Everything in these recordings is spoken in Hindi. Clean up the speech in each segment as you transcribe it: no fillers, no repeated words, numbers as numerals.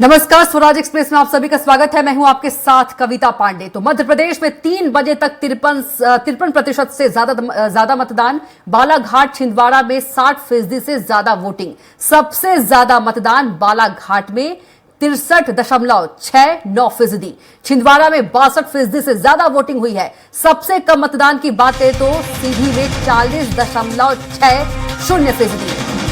नमस्कार, स्वराज एक्सप्रेस में आप सभी का स्वागत है। मैं हूं आपके साथ कविता पांडे। तो मध्य प्रदेश में 3 बजे तक 53% से ज्यादा मतदान। बालाघाट छिंदवाड़ा में 60% से ज्यादा वोटिंग। सबसे ज्यादा मतदान बालाघाट में 63.69%। छिंदवाड़ा में 62% से ज्यादा वोटिंग हुई है। सबसे कम मतदान की बात करें तो सीधी में 40.60%।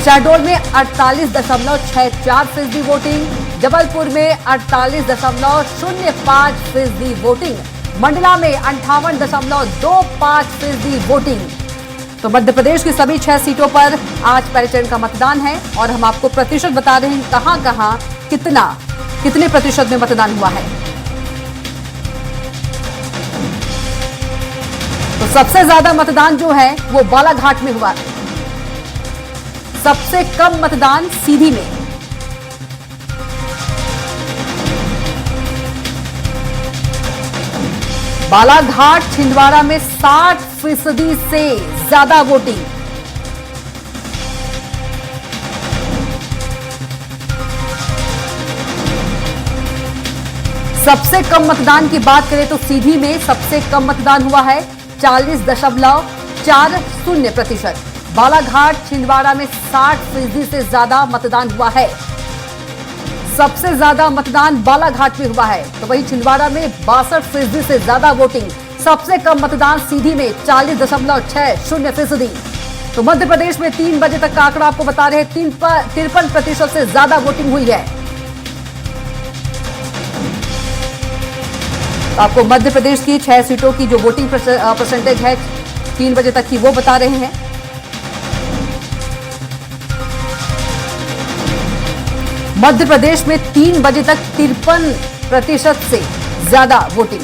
शहडोल में 48.64% वोटिंग। जबलपुर में 48.05% वोटिंग। मंडला में 58.25% वोटिंग। तो मध्य प्रदेश की सभी 6 सीटों पर आज पहले चरण का मतदान है और हम आपको प्रतिशत बता रहे हैं कहां कितने प्रतिशत में मतदान हुआ है। तो सबसे ज्यादा मतदान जो है वो बालाघाट में हुआ। सबसे कम मतदान सीधी में। बालाघाट छिंदवाड़ा में 60% से ज्यादा वोटिंग। सबसे कम मतदान की बात करें तो सीधी में सबसे कम मतदान हुआ है 40.40%। बालाघाट छिंदवाड़ा में 60% से ज्यादा मतदान हुआ है। सबसे ज्यादा मतदान बालाघाट में हुआ है, तो वहीं छिंदवाड़ा में 62% से ज्यादा वोटिंग। सबसे कम मतदान सीधी में 40.60%। तो मध्य प्रदेश में 3 बजे तक का आंकड़ा आपको बता रहे हैं 53% से ज्यादा वोटिंग हुई है। तो आपको मध्य प्रदेश की 6 सीटों की जो वोटिंग परसेंटेज है 3 बजे तक की वो बता रहे हैं। मध्य प्रदेश में 3 बजे तक 53% से ज्यादा वोटिंग।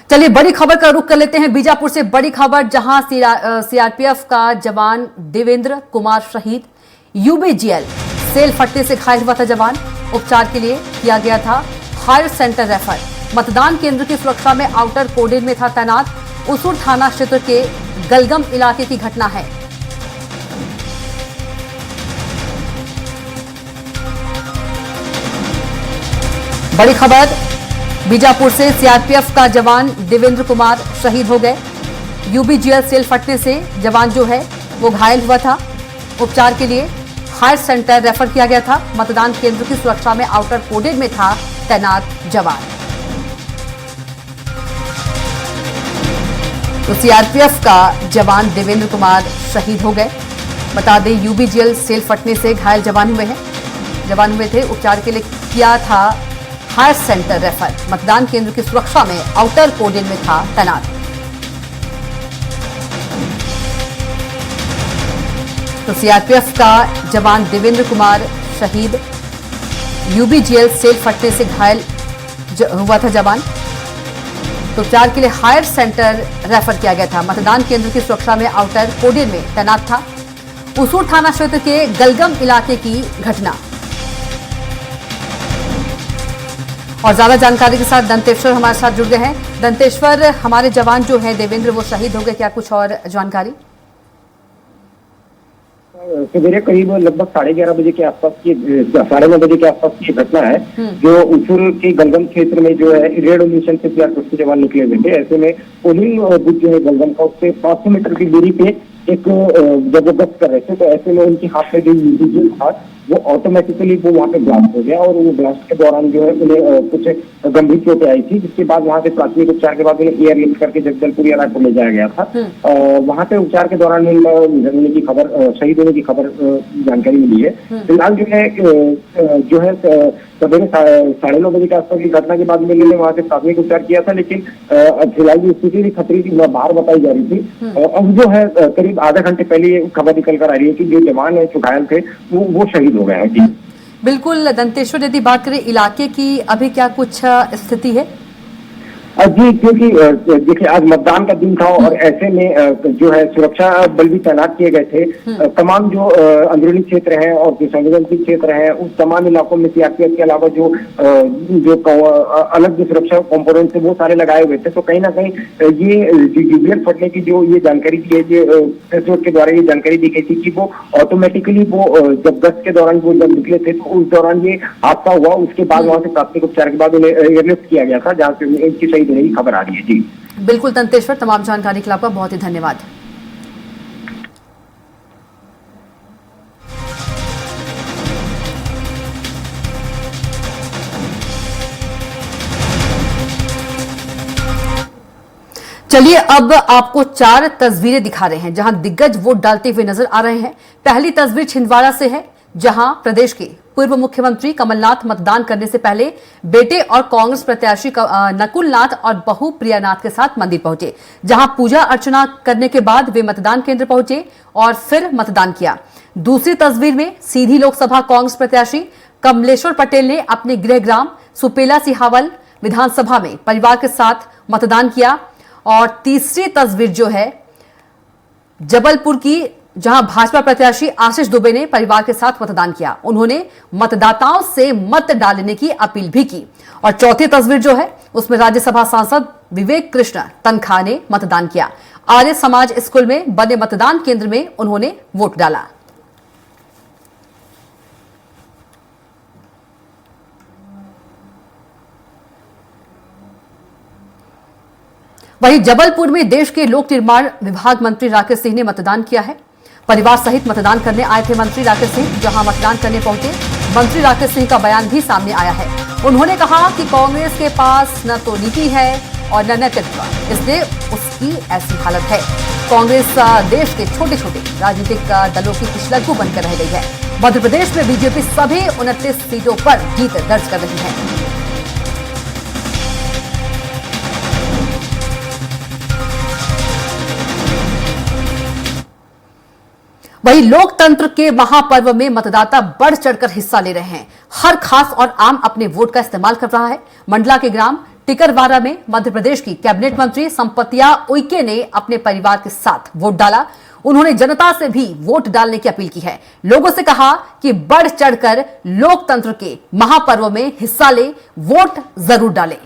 चलिए बड़ी खबर का रुख कर लेते हैं बीजापुर से। बड़ी खबर जहां सीआरपीएफ का जवान देवेंद्र कुमार शहीद। यूबीजीएल सेल फटने से घायल हुआ था जवान। उपचार के लिए किया गया था हायर सेंटर रेफर। मतदान केंद्र की सुरक्षा में आउटर कोडेन में था तैनात। उसूर थाना क्षेत्र के गलगम इलाके की घटना है। बड़ी खबर बीजापुर से। सीआरपीएफ का जवान देवेंद्र कुमार शहीद हो गए। यूबीजीएल सेल फटने से जवान जो है वो घायल हुआ था। उपचार के लिए हायर सेंटर रेफर किया गया था। मतदान केंद्र की सुरक्षा में आउटर कोडेन में था तैनात जवान। तो सीआरपीएफ का जवान देवेंद्र कुमार शहीद हो गए। बता दें यूबीजीएल सेल फटने से घायल जवान हुए थे। उपचार के लिए किया था हायर सेंटर रेफर। मतदान केंद्र की सुरक्षा में आउटर कोडेन में था तैनात। तो सीआरपीएफ का जवान देवेंद्र कुमार शहीद। यूबीजीएल सेल फटने से घायल हुआ था जवान। तो उपचार के लिए हायर सेंटर रेफर किया गया था। मतदान केंद्र की सुरक्षा में आउटर कोडेन में तैनात था। उसूर थाना क्षेत्र के गलगम इलाके की घटना। और ज्यादा जानकारी के साथ दंतेश्वर हमारे साथ जुड़ गए हैं। दंतेश्वर, हमारे जवान जो है देवेंद्र वो शहीद हो गए, क्या कुछ और जानकारी? सवेरे करीब लगभग 11:30 बजे के आसपास की 9:30 बजे के आसपास की घटना है जो उसूर के गलगम क्षेत्र में जो है रेड मिशन से सीआरपीएफ के जवान निकले हुए थे। ऐसे में पोलिंग बूथ जो है गलगम का उससे 500 मीटर की दूरी पे एक जबरदस्त कर रहे थे। तो ऐसे में उनके हाथ में जो यूबीजीएल था वो ऑटोमेटिकली वो वहाँ पे ब्लास्ट हो गया और वो ब्लास्ट के दौरान जो है उन्हें कुछ गंभीर चोटें आई थी, जिसके बाद वहाँ से प्राथमिक उपचार के बाद उन्हें एयरलिफ्ट करके जगदलपुर एयरपोर्ट को ले जाया गया था। वहाँ पे उपचार के दौरान शहीद होने की खबर जानकारी मिली है। फिलहाल जो है सवेरे 9:30 बजे के आसपास की घटना के बाद में वहाँ से प्राथमिक उपचार किया था, लेकिन फिलहाल की स्थिति भी खतरे की बाहर बताई जा रही थी। अब जो है करीब आधा घंटे पहले ये खबर निकल कर आ रही है कि जो जवान है जो घायल थे वो शहीद हो गए हैं। जी बिल्कुल दंतेश्वर, यदि बात करें इलाके की अभी क्या कुछ स्थिति है? जी, क्योंकि देखिए आज मतदान का दिन था और ऐसे में जो है सुरक्षा बल भी तैनात किए गए थे। तमाम जो अंदरूनी क्षेत्र हैं और जो संवेदनशील क्षेत्र हैं उस तमाम इलाकों में सीआरपीएफ के अलावा जो अलग जो सुरक्षा कंपोनेंट थे वो सारे लगाए हुए थे। तो कहीं ना कहीं ये यूबीएल फटने की जो ये जानकारी दी है, प्रेस के द्वारा ये जानकारी दी गई थी कि वो ऑटोमेटिकली वो जब गश्त के दौरान वो जब निकले थे तो उस दौरान ये हादसा हुआ। उसके बाद वहां से प्राथमिक उपचार के बाद उन्हें एयरलिफ्ट किया गया था, जहां से इनकी शहीद होने की खबर आ रही है। जी बिल्कुल दंतेश्वर, तमाम जानकारी के लिए आपका बहुत ही धन्यवाद। चलिए अब आपको 4 तस्वीरें दिखा रहे हैं जहां दिग्गज वोट डालते हुए नजर आ रहे हैं। पहली तस्वीर छिंदवाड़ा से है, जहां प्रदेश के पूर्व मुख्यमंत्री कमलनाथ मतदान करने से पहले बेटे और कांग्रेस प्रत्याशी नकुल नाथ और बहू प्रिया नाथ के साथ मंदिर पहुंचे, जहां पूजा अर्चना करने के बाद वे मतदान केंद्र पहुंचे और फिर मतदान किया। दूसरी तस्वीर में सीधी लोकसभा कांग्रेस प्रत्याशी कमलेश्वर पटेल ने अपने गृह ग्राम सुपेला सिहावल विधानसभा में परिवार के साथ मतदान किया। और तीसरी तस्वीर जो है जबलपुर की, जहां भाजपा प्रत्याशी आशीष दुबे ने परिवार के साथ मतदान किया। उन्होंने मतदाताओं से मत डालने की अपील भी की। और चौथी तस्वीर जो है उसमें राज्यसभा सांसद विवेक कृष्ण तनखा ने मतदान किया। आर्य समाज स्कूल में बने मतदान केंद्र में उन्होंने वोट डाला। वहीं जबलपुर में देश के लोक निर्माण विभाग मंत्री राकेश सिंह ने मतदान किया है। परिवार सहित मतदान करने आए थे मंत्री राकेश सिंह, जहां मतदान करने पहुंचे मंत्री राकेश सिंह का बयान भी सामने आया है। उन्होंने कहा कि कांग्रेस के पास न तो नीति है और न नेतृत्व, इसलिए उसकी ऐसी हालत है। कांग्रेस देश के छोटे छोटे राजनीतिक दलों की पिछलग्गू बनकर रह गई है। मध्य प्रदेश में बीजेपी सभी 29 सीटों पर जीत दर्ज कर रही है। वहीं लोकतंत्र के महापर्व में मतदाता बढ़ चढ़कर हिस्सा ले रहे हैं। हर खास और आम अपने वोट का इस्तेमाल कर रहा है। मंडला के ग्राम टिकरवारा में मध्य प्रदेश की कैबिनेट मंत्री संपतिया उइके ने अपने परिवार के साथ वोट डाला। उन्होंने जनता से भी वोट डालने की अपील की है। लोगों से कहा कि बढ़ चढ़कर लोकतंत्र के महापर्व में हिस्सा ले, वोट जरूर डालें।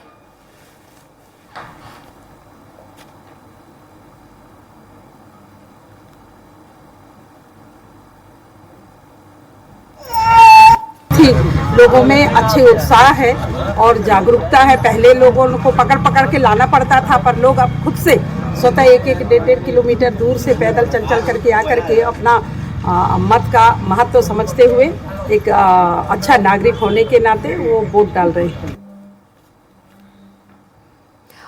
लोगों में अच्छे उत्साह है और जागरूकता है। पहले लोगों को पकड़ पकड़ के लाना पड़ता था, पर लोग अब खुद से स्वतः 1-1, 1.5 किलोमीटर दूर से पैदल चल करके आकर के अपना मत का महत्व समझते हुए एक अच्छा नागरिक होने के नाते वो वोट डाल रहे हैं।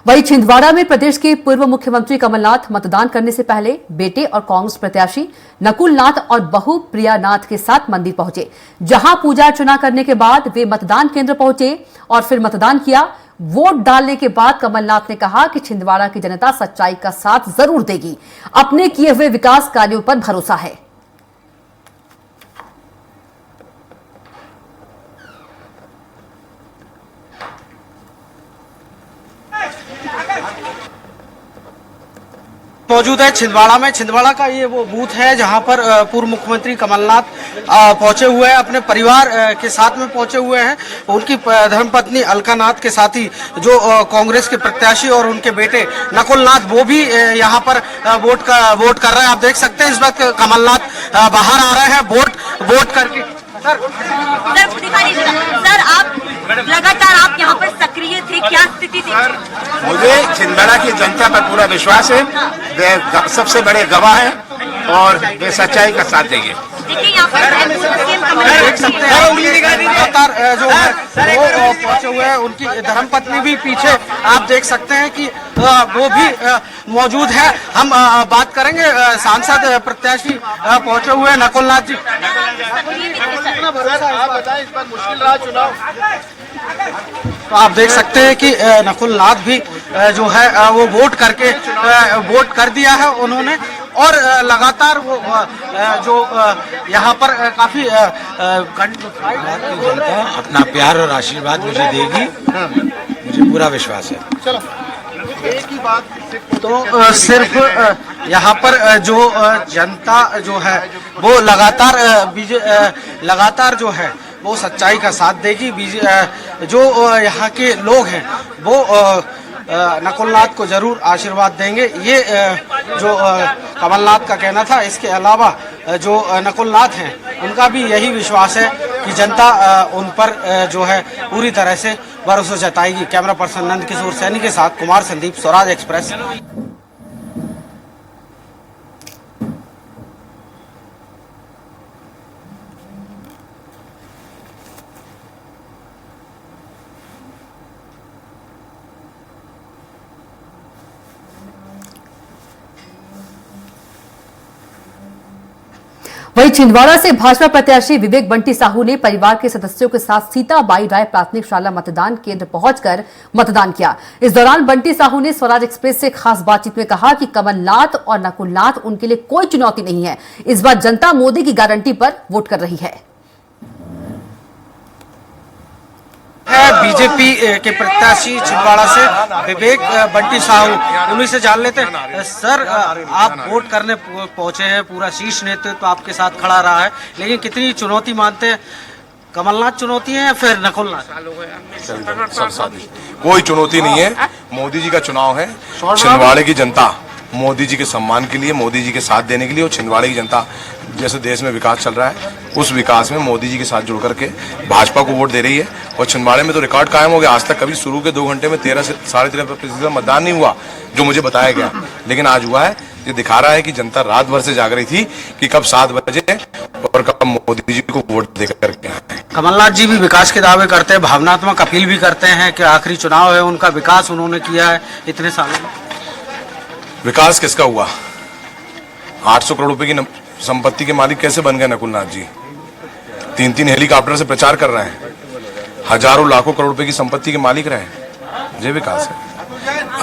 वहीं छिंदवाड़ा में प्रदेश के पूर्व मुख्यमंत्री कमलनाथ मतदान करने से पहले बेटे और कांग्रेस प्रत्याशी नकुल नाथ और बहू प्रिया नाथ के साथ मंदिर पहुंचे, जहां पूजा अर्चना करने के बाद वे मतदान केंद्र पहुंचे और फिर मतदान किया। वोट डालने के बाद कमलनाथ ने कहा कि छिंदवाड़ा की जनता सच्चाई का साथ जरूर देगी, अपने किए हुए विकास कार्यों पर भरोसा है। मौजूद है छिंदवाड़ा में। छिंदवाड़ा का ये वो बूथ है जहां पर पूर्व मुख्यमंत्री कमलनाथ पहुंचे हुए हैं, अपने परिवार के साथ में पहुंचे हुए हैं। उनकी धर्मपत्नी अलका नाथ के साथ ही जो कांग्रेस के प्रत्याशी और उनके बेटे नकुल नाथ, वो भी यहां पर वोट कर रहे हैं। आप देख सकते हैं इस वक्त कमलनाथ बाहर आ रहे हैं वोट करके। सर आप लगातार आप यहाँ पर सक्रिय थे, क्या स्थिति थी? मुझे छिंदवाड़ा की जनता पर पूरा विश्वास है। वे सबसे बड़े गवाह हैं और वे सच्चाई का साथ देंगे। देखिए यहाँ पर देख सकते हैं लगातार जो है वो पहुंचे हुए हैं। उनकी धर्मपत्नी भी पीछे आप देख सकते हैं कि वो भी मौजूद है। हम बात करेंगे सांसद प्रत्याशी पहुंचे हुए हैं नकुल नाथ जी। मुश्किल रहा चुनाव। तो आप देख सकते हैं कि नकुल नाथ भी जो है वो वोट कर दिया है उन्होंने। और लगातार वो जो यहाँ पर काफी जनता अपना प्यार और आशीर्वाद मुझे देगी, मुझे पूरा विश्वास है। चलो। तो सिर्फ यहाँ पर जो जनता जो है वो लगातार जो है वो सच्चाई का साथ देगी। जो यहाँ के लोग हैं वो नकुलनाथ को जरूर आशीर्वाद देंगे, ये जो कमलनाथ का कहना था। इसके अलावा जो नकुलनाथ हैं उनका भी यही विश्वास है कि जनता उन पर जो है पूरी तरह से भरोसा जताएगी। कैमरा पर्सन नंद किशोर सैनी के साथ कुमार संदीप, स्वराज एक्सप्रेस। वहीं छिंदवाड़ा से भाजपा प्रत्याशी विवेक बंटी साहू ने परिवार के सदस्यों के साथ सीताबाई राय प्राथमिक शाला मतदान केंद्र पहुंचकर मतदान किया। इस दौरान बंटी साहू ने स्वराज एक्सप्रेस से खास बातचीत में कहा कि कमलनाथ और नकुलनाथ उनके लिए कोई चुनौती नहीं है। इस बार जनता मोदी की गारंटी पर वोट कर रही है। बीजेपी के प्रत्याशी छिंदवाड़ा से विवेक बंटी साहू, उन्हीं से जान लेते हैं। सर, आप वोट करने पहुंचे हैं, पूरा शीर्ष नेतृत्व तो आपके साथ खड़ा रहा है, लेकिन कितनी चुनौती मानते हैं? कमलनाथ चुनौती है या फिर नकुलनाथ? कोई चुनौती नहीं है। मोदी जी का चुनाव है। छिंदवाड़े की जनता मोदी जी के सम्मान के लिए, मोदी जी के साथ देने के लिए, और छिंदवाड़े की जनता जैसे देश में विकास चल रहा है उस विकास में मोदी जी के साथ जुड़ करके भाजपा को वोट दे रही है। और छिंदवाड़े में तो रिकॉर्ड कायम हो गया। आज तक कभी शुरू के 2 घंटे में 13 से 13.5% मतदान नहीं हुआ, जो मुझे बताया गया, लेकिन आज हुआ है। ये दिखा रहा है कि जनता रात भर से जाग रही थी कि कब 7 बजे और कब मोदी जी को वोट दे करके आए। कमलनाथ जी भी विकास के दावे करते हैं, भावनात्मक अपील भी करते हैं कि आखिरी चुनाव है उनका, विकास उन्होंने किया है इतने सालों में। विकास किसका हुआ? 800 करोड़ रुपए की संपत्ति के मालिक कैसे बन गए नकुलनाथ जी? 3 हेलीकॉप्टर से प्रचार कर रहे हैं, हजारों लाखों करोड़ रुपए की संपत्ति के मालिक रहे। ये विकास है।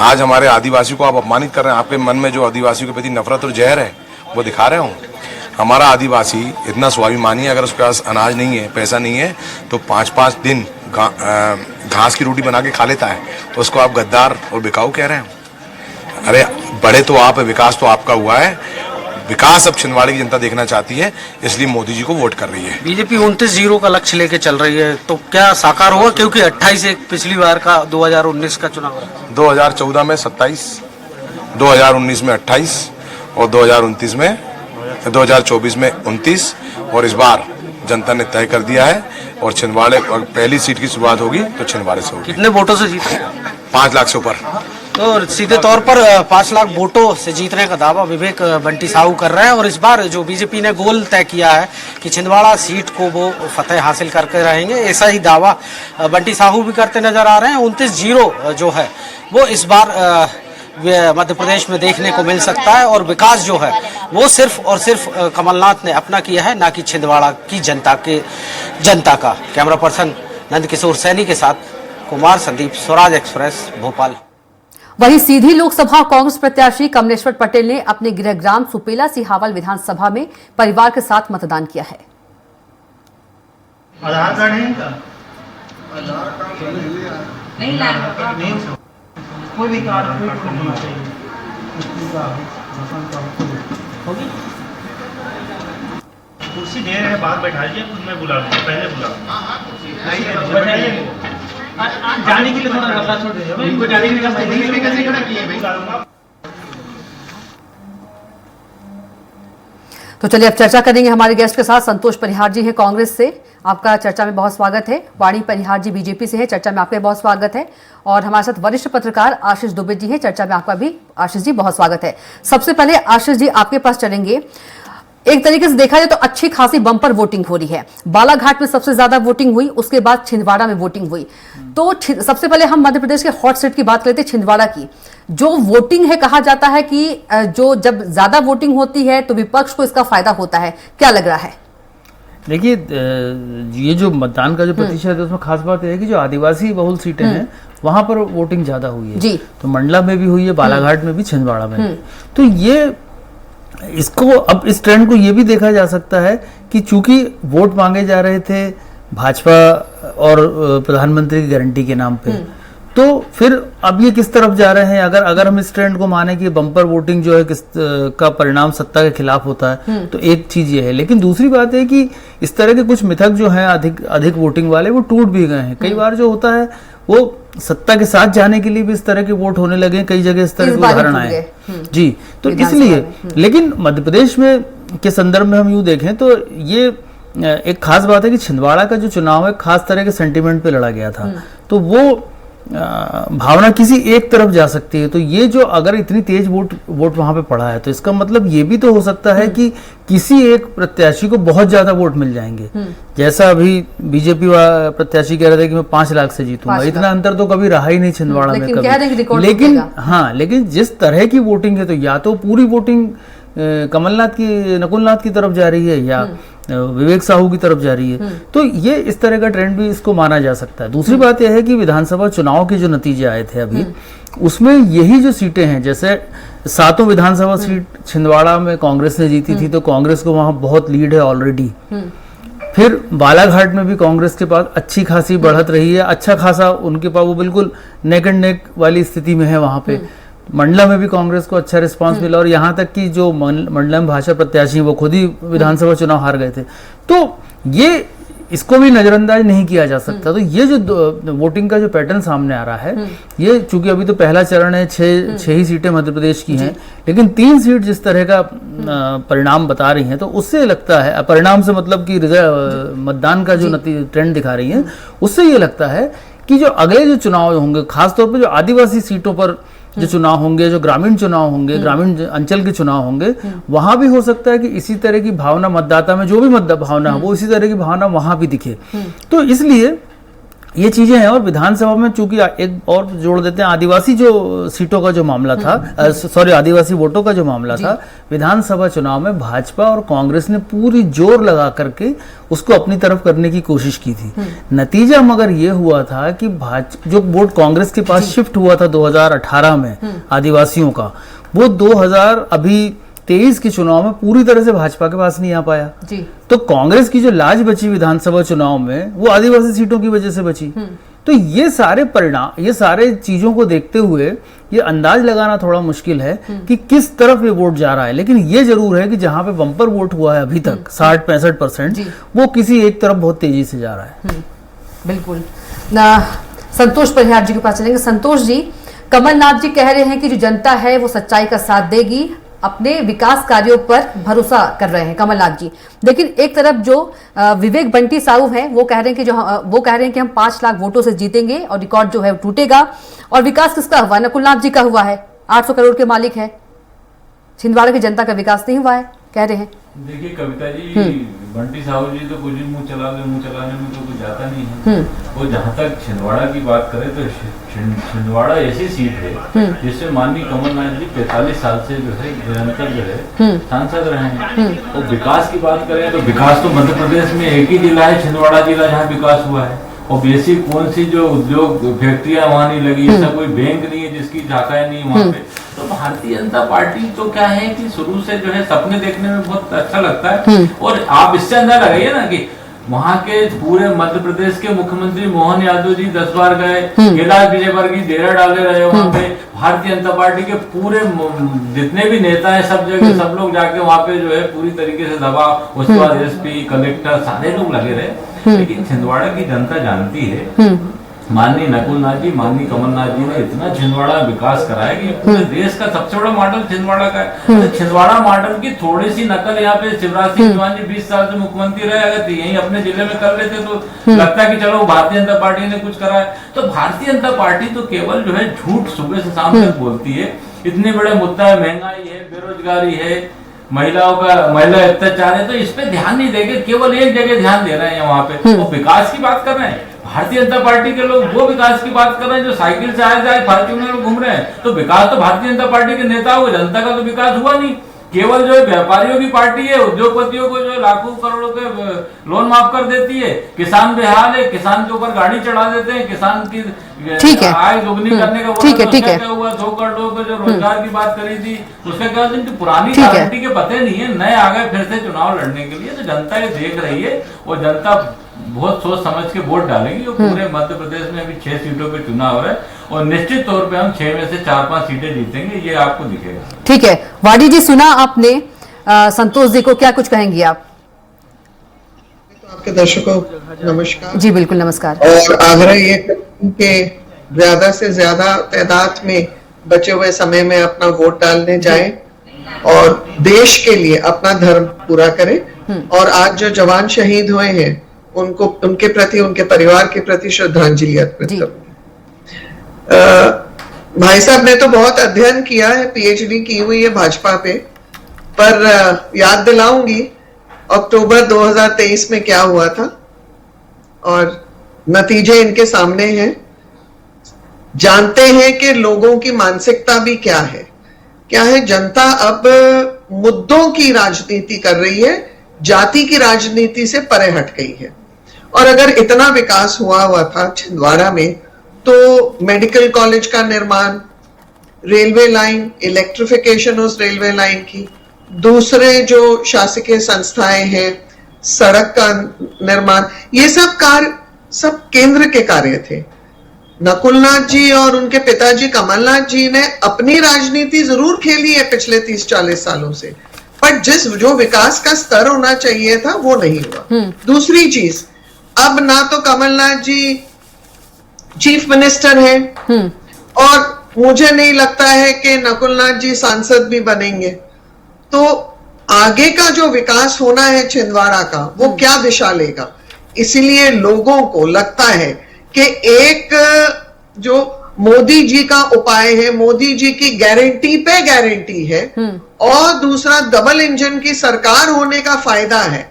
आज हमारे आदिवासियों को आप अपमानित कर रहे हैं। आपके मन में जो आदिवासियों के प्रति नफरत और जहर है वो दिखा रहे हो। हमारा आदिवासी इतना स्वाभिमानी है, अगर उसके पास अनाज नहीं है, पैसा नहीं है, तो 5-5 दिन घास की रोटी बना के खा लेता है, तो उसको आप गद्दार और बिकाऊ कह रहे हैं। अरे बड़े तो आप है, विकास तो आपका हुआ है। विकास अब छिंदवाड़े की जनता देखना चाहती है, इसलिए मोदी जी को वोट कर रही है। बीजेपी 29-0 का लक्ष्य लेके चल रही है, तो क्या साकार होगा? क्योंकि 28 एक पिछली बार का 2019 का चुनाव, 2014 में 27, 2019 में 28 और 2029 में 2024 में 29, और इस बार जनता ने तय कर दिया है। और छिंदवाड़े पहली सीट की शुरुआत होगी तो छिंदवाड़े से होगी। कितने वोटों से जीते? 5 लाख से ऊपर। तो सीधे तौर पर 5 लाख वोटों से जीतने का दावा विवेक बंटी साहू कर रहे हैं। और इस बार जो बीजेपी ने गोल तय किया है कि छिंदवाड़ा सीट को वो फतेह हासिल करके रहेंगे, ऐसा ही दावा बंटी साहू भी करते नजर आ रहे हैं। 29-0 जो है वो इस बार मध्य प्रदेश में देखने को मिल सकता है। और विकास जो है वो सिर्फ और सिर्फ कमलनाथ ने अपना किया है, ना कि छिंदवाड़ा की जनता का। कैमरा पर्सन नंद किशोर सैनी के साथ कुमार संदीप, स्वराज एक्सप्रेस, भोपाल। वहीं सीधी लोकसभा कांग्रेस प्रत्याशी कमलेश्वर पटेल ने अपने गृहग्राम सुपेला सिहावल विधानसभा में परिवार के साथ मतदान किया है। आधार कार्ड है इनका? आधार कार्ड नहीं लाया, कोई भी कार्ड होना चाहिए। कुर्सी दे रहे हैं, बाहर बैठाइए, खुद में बुला लूँगा, पहले बुला बैठाइए। जाने के लिए थोड़ा रास्ता छोड़ दीजिए, इनको जाने के लिए रास्ता कैसे खड़ा किए भाई? तो चलिए अब चर्चा करेंगे हमारे गेस्ट के साथ। संतोष परिहार जी हैं कांग्रेस से, आपका चर्चा में बहुत स्वागत है। वाणी परिहार जी बीजेपी से है, चर्चा में आपका बहुत स्वागत है। और हमारे साथ वरिष्ठ पत्रकार आशीष दुबे जी हैं, चर्चा में आपका भी आशीष जी बहुत स्वागत है। सबसे पहले आशीष जी आपके पास चलेंगे। एक तरीके से देखा जाए तो अच्छी खासी बम्पर वोटिंग हो रही है। बालाघाट में सबसे ज्यादा वोटिंग हुई, उसके बाद छिंदवाड़ा में वोटिंग हुई। तो सबसे पहले हम मध्य प्रदेश के हॉट सीट की बात करते हैं, छिंदवाड़ा की। जो वोटिंग है, कहा जाता है कि जो जब ज्यादा वोटिंग होती है तो विपक्ष को इसका फायदा होता है, क्या लग रहा है? देखिए, ये जो मतदान का जो प्रतिशत है उसमें खास बात यह है कि जो आदिवासी बहुल सीटें हैं वहां पर वोटिंग ज्यादा हुई है जी। तो मंडला में भी हुई है, बालाघाट में भी, छिंदवाड़ा में। तो ये इसको अब इस ट्रेंड को ये भी देखा जा सकता है कि चूंकि वोट मांगे जा रहे थे भाजपा और प्रधानमंत्री की गारंटी के नाम पे, तो फिर अब ये किस तरफ जा रहे हैं? अगर हम इस ट्रेंड को माने कि बम्पर वोटिंग जो है किस का परिणाम सत्ता के खिलाफ होता है, तो एक चीज ये है। लेकिन दूसरी बात है कि इस तरह के कुछ मिथक जो हैं अधिक वोटिंग वाले, वो टूट भी गए हैं। कई बार जो होता है वो सत्ता के साथ जाने के लिए भी इस तरह के वोट होने लगे, कई जगह इस तरह के उदाहरण आए जी। तो इसलिए, लेकिन मध्य प्रदेश में के संदर्भ में हम यूं देखें तो ये एक खास बात है कि छिंदवाड़ा का जो चुनाव है खास तरह के सेंटिमेंट पे लड़ा गया था, तो वो भावना किसी एक तरफ जा सकती है। तो ये जो अगर इतनी तेज वोट वहां पे पड़ा है, तो इसका मतलब ये भी तो हो सकता है कि किसी एक प्रत्याशी को बहुत ज्यादा वोट मिल जाएंगे। जैसा अभी बीजेपी प्रत्याशी कह रहे थे कि मैं 5 लाख से जीतूंगा, इतना अंतर तो कभी रहा ही नहीं छिंदवाड़ा में कभी। लेकिन जिस तरह की वोटिंग है, तो या तो पूरी वोटिंग नकुलनाथ की तरफ जा रही है या विवेक साहू की तरफ जा रही है। तो ये इस तरह का ट्रेंड भी इसको माना जा सकता है। दूसरी बात यह है कि विधानसभा चुनाव के जो नतीजे आए थे अभी, उसमें यही जो सीटें हैं, जैसे 7 विधानसभा सीट छिंदवाड़ा में कांग्रेस ने जीती थी, तो कांग्रेस को वहां बहुत लीड है ऑलरेडी। फिर बालाघाट में भी कांग्रेस के पास अच्छी खासी बढ़त रही है, अच्छा खासा उनके पास, वो बिल्कुल नेक एंड नेक वाली स्थिति में है वहां पे। मंडला में भी कांग्रेस को अच्छा रिस्पांस मिला, और यहाँ तक कि जो मंडला में भाजपा प्रत्याशी वो खुद ही विधानसभा चुनाव हार गए थे। तो ये इसको भी नजरअंदाज नहीं किया जा सकता। तो ये जो वोटिंग का जो पैटर्न सामने आ रहा है, ये चूंकि अभी तो पहला चरण है, 6 ही सीटें मध्य प्रदेश की हैं, लेकिन 3 सीट जिस तरह का परिणाम बता रही हैं, तो उससे लगता है, परिणाम से मतलब कि मतदान का जो ट्रेंड दिखा रही है, उससे ये लगता है कि जो अगले जो चुनाव होंगे, खासतौर पर जो आदिवासी सीटों पर जो चुनाव होंगे, जो ग्रामीण चुनाव होंगे, ग्रामीण अंचल के चुनाव होंगे, वहां भी हो सकता है कि इसी तरह की भावना मतदाता में, जो भी भावना है, वो इसी तरह की भावना वहां भी दिखे। तो इसलिए ये चीजें हैं। और विधानसभा में चूंकि एक और जोड़ देते हैं, आदिवासी जो सीटों का जो मामला था, आदिवासी वोटों का जो मामला था, विधानसभा चुनाव में भाजपा और कांग्रेस ने पूरी जोर लगा करके उसको अपनी तरफ करने की कोशिश की थी। नतीजा मगर ये हुआ था कि जो वोट कांग्रेस के पास शिफ्ट हुआ था 2018 में आदिवासियों का, वो 2023 के चुनाव में पूरी तरह से भाजपा के पास नहीं आ पाया जी। तो कांग्रेस की जो लाज बची विधानसभा चुनाव में, वो आदिवासी सीटों की वजह से बची। तो ये सारे परिणाम, ये सारे चीजों को देखते हुए ये अंदाज लगाना थोड़ा मुश्किल है कि किस तरफ ये वोट जा रहा है। लेकिन ये जरूर है कि जहां पे बम्पर वोट हुआ है अभी तक 60-65%, वो किसी एक तरफ बहुत तेजी से जा रहा है। बिल्कुल। संतोष परिहार जी के पास चलेंगे। संतोष जी, कमलनाथ जी कह रहे हैं कि जो जनता है वो सच्चाई का साथ देगी, अपने विकास कार्यों पर भरोसा कर रहे हैं कमलनाथ जी। लेकिन एक तरफ जो विवेक बंटी साहू हैं, वो कह रहे हैं कि हम 5 लाख वोटों से जीतेंगे और रिकॉर्ड जो है वो टूटेगा। और विकास किसका हुआ? नकुलनाथ जी का हुआ है, 800 करोड़ के मालिक है। छिंदवाड़ा की जनता का विकास नहीं हुआ है, कह रहे हैं। देखिए कविता जी, बंटी साहू जी तो कुछ मुंह चलाने में तो कुछ जाता नहीं है। वो जहाँ तक छिंदवाड़ा की बात करें तो छिंदवाड़ा ऐसी सीट है जिससे माननीय कमलनाथ जी 45 साल से जो है निरंतर जो है सांसद रहे हैं। और विकास की बात करें तो विकास तो मध्य प्रदेश में एक ही जिला है, छिंदवाड़ा जिला, जहाँ विकास हुआ है। और बेसिक कौन सी जो उद्योग फैक्ट्रियां वहाँ नहीं लगी, ऐसा कोई बैंक नहीं है जिसकी शाखाएं नहीं वहाँ पे। तो भारतीय जनता पार्टी तो क्या है कि शुरू से जो है सपने देखने में बहुत अच्छा लगता है। और आप इससे अंदाजा लगाइए ना कि वहाँ के पूरे मध्य प्रदेश के मुख्यमंत्री मोहन यादव जी 10 बार गए, कैलाश विजयवर्गीय डेरा डाले रहे वहाँ पे। भारतीय जनता पार्टी के पूरे जितने भी नेता है सब जगह सब लोग जाके वहाँ पे जो है पूरी तरीके से दबाव, उसके बाद एसपी, कलेक्टर सारे लोग लगे रहे। लेकिन छिंदवाड़ा की जनता जानती है माननीय नकुलनाथ जी, माननीय कमलनाथ जी ने इतना छिंदवाड़ा विकास कराया कि पूरे देश का सबसे बड़ा मॉडल छिंदवाड़ा का है। तो छिंदवाड़ा मॉडल की थोड़ी सी नकल यहाँ पे शिवराज सिंह चौहान जी 20 साल से मुख्यमंत्री रहे, अगर यही अपने जिले में कर लेते तो लगता है कि चलो भारतीय जनता पार्टी ने कुछ करा है। तो भारतीय जनता पार्टी तो केवल जो है झूठ सुबह से शाम तक बोलती है। इतने बड़े मुद्दा है, महंगाई है, बेरोजगारी है, महिला अत्याचार है, तो इस पे ध्यान नहीं देंगे, केवल एक जगह ध्यान दे रहे हैं वहाँ पे, वो विकास की बात कर रहे हैं। भारतीय जनता पार्टी के लोग वो विकास की बात कर रहे हैं जो साइकिल से आए जाए फॉर्च्यूनर में घूम रहे हैं। तो विकास तो भारतीय जनता पार्टी के नेताओं को, जनता का तो विकास हुआ नहीं। केवल जो है व्यापारियों की पार्टी है, उद्योगपतियों को जो लाखों करोड़ों के लोन माफ कर देती है। किसान बेहाल है, किसान के ऊपर गाड़ी चढ़ा देते हैं, किसान की आय दोगुनी करने का क्या हुआ। 2 करोड़ लोगों को जो रोजगार की बात करी थी उसका क्या, उनकी पुरानी गारंटी के पते नहीं है, नए आ गए फिर से चुनाव लड़ने के लिए। तो जनता ये देख रही है और जनता बहुत सोच समझ के वोट डालेंगे। जो पूरे मध्य प्रदेश में अभी 6 सीटों पे चुनाव हो रहा है और निश्चित तौर पे हम 6 में से 4-5 सीटें जीतेंगे, ये आपको दिखेगा। ठीक है, वाडी जी सुना आपने संतोष जी को, क्या कुछ कहेंगी आप? आपके दर्शकों नमस्कार। जी बिल्कुल नमस्कार। और आग्रह ये कि ज्यादा से ज्यादा तादाद में बचे हुए समय में अपना वोट डालने जाएं और देश के लिए अपना धर्म पूरा करें। और आज जो जवान शहीद हुए हैं उनको, उनके प्रति, उनके परिवार के प्रति श्रद्धांजलि अर्पित करूंगी। भाई साहब ने तो बहुत अध्ययन किया है, पीएचडी की हुई है भाजपा पे, पर याद दिलाऊंगी अक्टूबर 2023 में क्या हुआ था और नतीजे इनके सामने हैं। जानते हैं कि लोगों की मानसिकता भी क्या है जनता अब मुद्दों की राजनीति कर रही है, जाति की राजनीति से परे हट गई है। और अगर इतना विकास हुआ था छिंदवाड़ा में, तो मेडिकल कॉलेज का निर्माण, रेलवे लाइन, इलेक्ट्रिफिकेशन उस रेलवे लाइन की, दूसरे जो शासकीय संस्थाएं हैं, सड़क का निर्माण, ये सब कार्य सब केंद्र के कार्य थे। नकुलनाथ जी और उनके पिताजी कमलनाथ जी ने अपनी राजनीति जरूर खेली है पिछले 30-40 सालों से, पर जो विकास का स्तर होना चाहिए था वो नहीं हुआ। दूसरी चीज, अब ना तो कमलनाथ जी चीफ मिनिस्टर हैं और मुझे नहीं लगता है कि नकुलनाथ जी सांसद भी बनेंगे। तो आगे का जो विकास होना है छिंदवाड़ा का, वो क्या दिशा लेगा? इसीलिए लोगों को लगता है कि एक जो मोदी जी का उपाय है, मोदी जी की गारंटी पे गारंटी है, और दूसरा डबल इंजन की सरकार होने का फायदा है,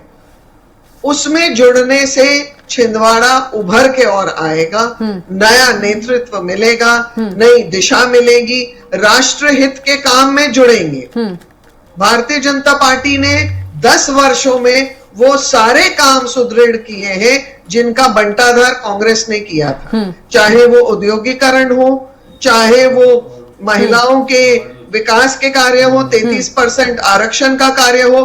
उसमें जुड़ने से छिंदवाड़ा उभर के और आएगा, नया नेतृत्व मिलेगा, नई दिशा मिलेगी, राष्ट्रहित के काम में जुड़ेंगे। भारतीय जनता पार्टी ने 10 वर्षों में वो सारे काम सुदृढ़ किए हैं जिनका बंटाधार कांग्रेस ने किया था, चाहे वो औद्योगिकरण हो, चाहे वो महिलाओं के विकास के कार्य हो, 33% आरक्षण का कार्य हो,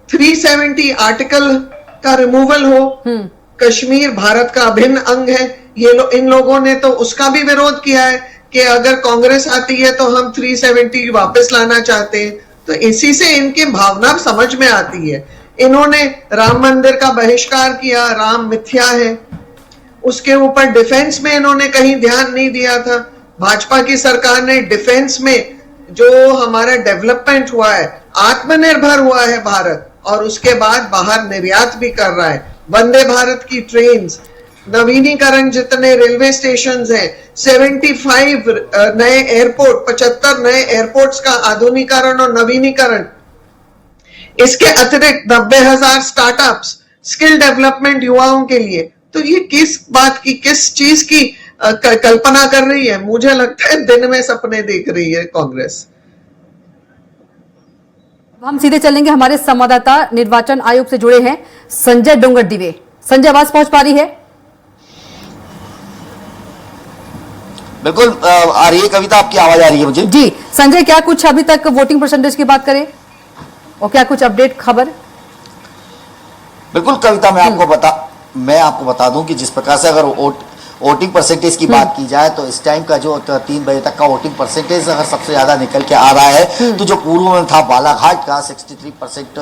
370 आर्टिकल का रिमूवल हो, कश्मीर भारत का अभिन्न अंग है, इन लोगों ने तो उसका भी विरोध किया है कि अगर कांग्रेस आती है तो हम 370 वापस लाना चाहते हैं। तो इसी से इनकी भावना समझ में आती है। इन्होंने राम मंदिर का बहिष्कार किया, राम मिथ्या है, उसके ऊपर डिफेंस में इन्होंने कहीं ध्यान नहीं दिया था। भाजपा की सरकार ने डिफेंस में जो हमारा डेवलपमेंट हुआ है, आत्मनिर्भर हुआ है भारत, और उसके बाद बाहर निर्यात भी कर रहा है। वंदे भारत की ट्रेन्स, नवीनीकरण जितने रेलवे स्टेशन हैं, 75 नए एयरपोर्ट, 75 नए एयरपोर्ट्स का आधुनिकीकरण और नवीनीकरण, इसके अतिरिक्त 90,000 स्टार्टअप्स, स्किल डेवलपमेंट युवाओं के लिए। तो ये किस बात की, किस चीज की कल्पना कर रही है? मुझे लगता है दिन में सपने देख रही है कांग्रेस। हम सीधे चलेंगे, हमारे संवाददाता निर्वाचन आयोग से जुड़े हैं संजय डोंगर दिवे। संजय, आवाज पहुंच पा रही है? बिल्कुल आ रही है कविता, आपकी आवाज आ रही है मुझे। जी संजय, क्या कुछ अभी तक वोटिंग परसेंटेज की बात करें और क्या कुछ अपडेट खबर? बिल्कुल कविता, मैं आपको बता दूं कि जिस प्रकार से अगर वोटिंग परसेंटेज की बात की जाए तो इस टाइम का जो 3 बजे तक का वोटिंग परसेंटेज अगर सबसे ज्यादा निकल के आ रहा है तो जो पूर्व में था बालाघाट का 63%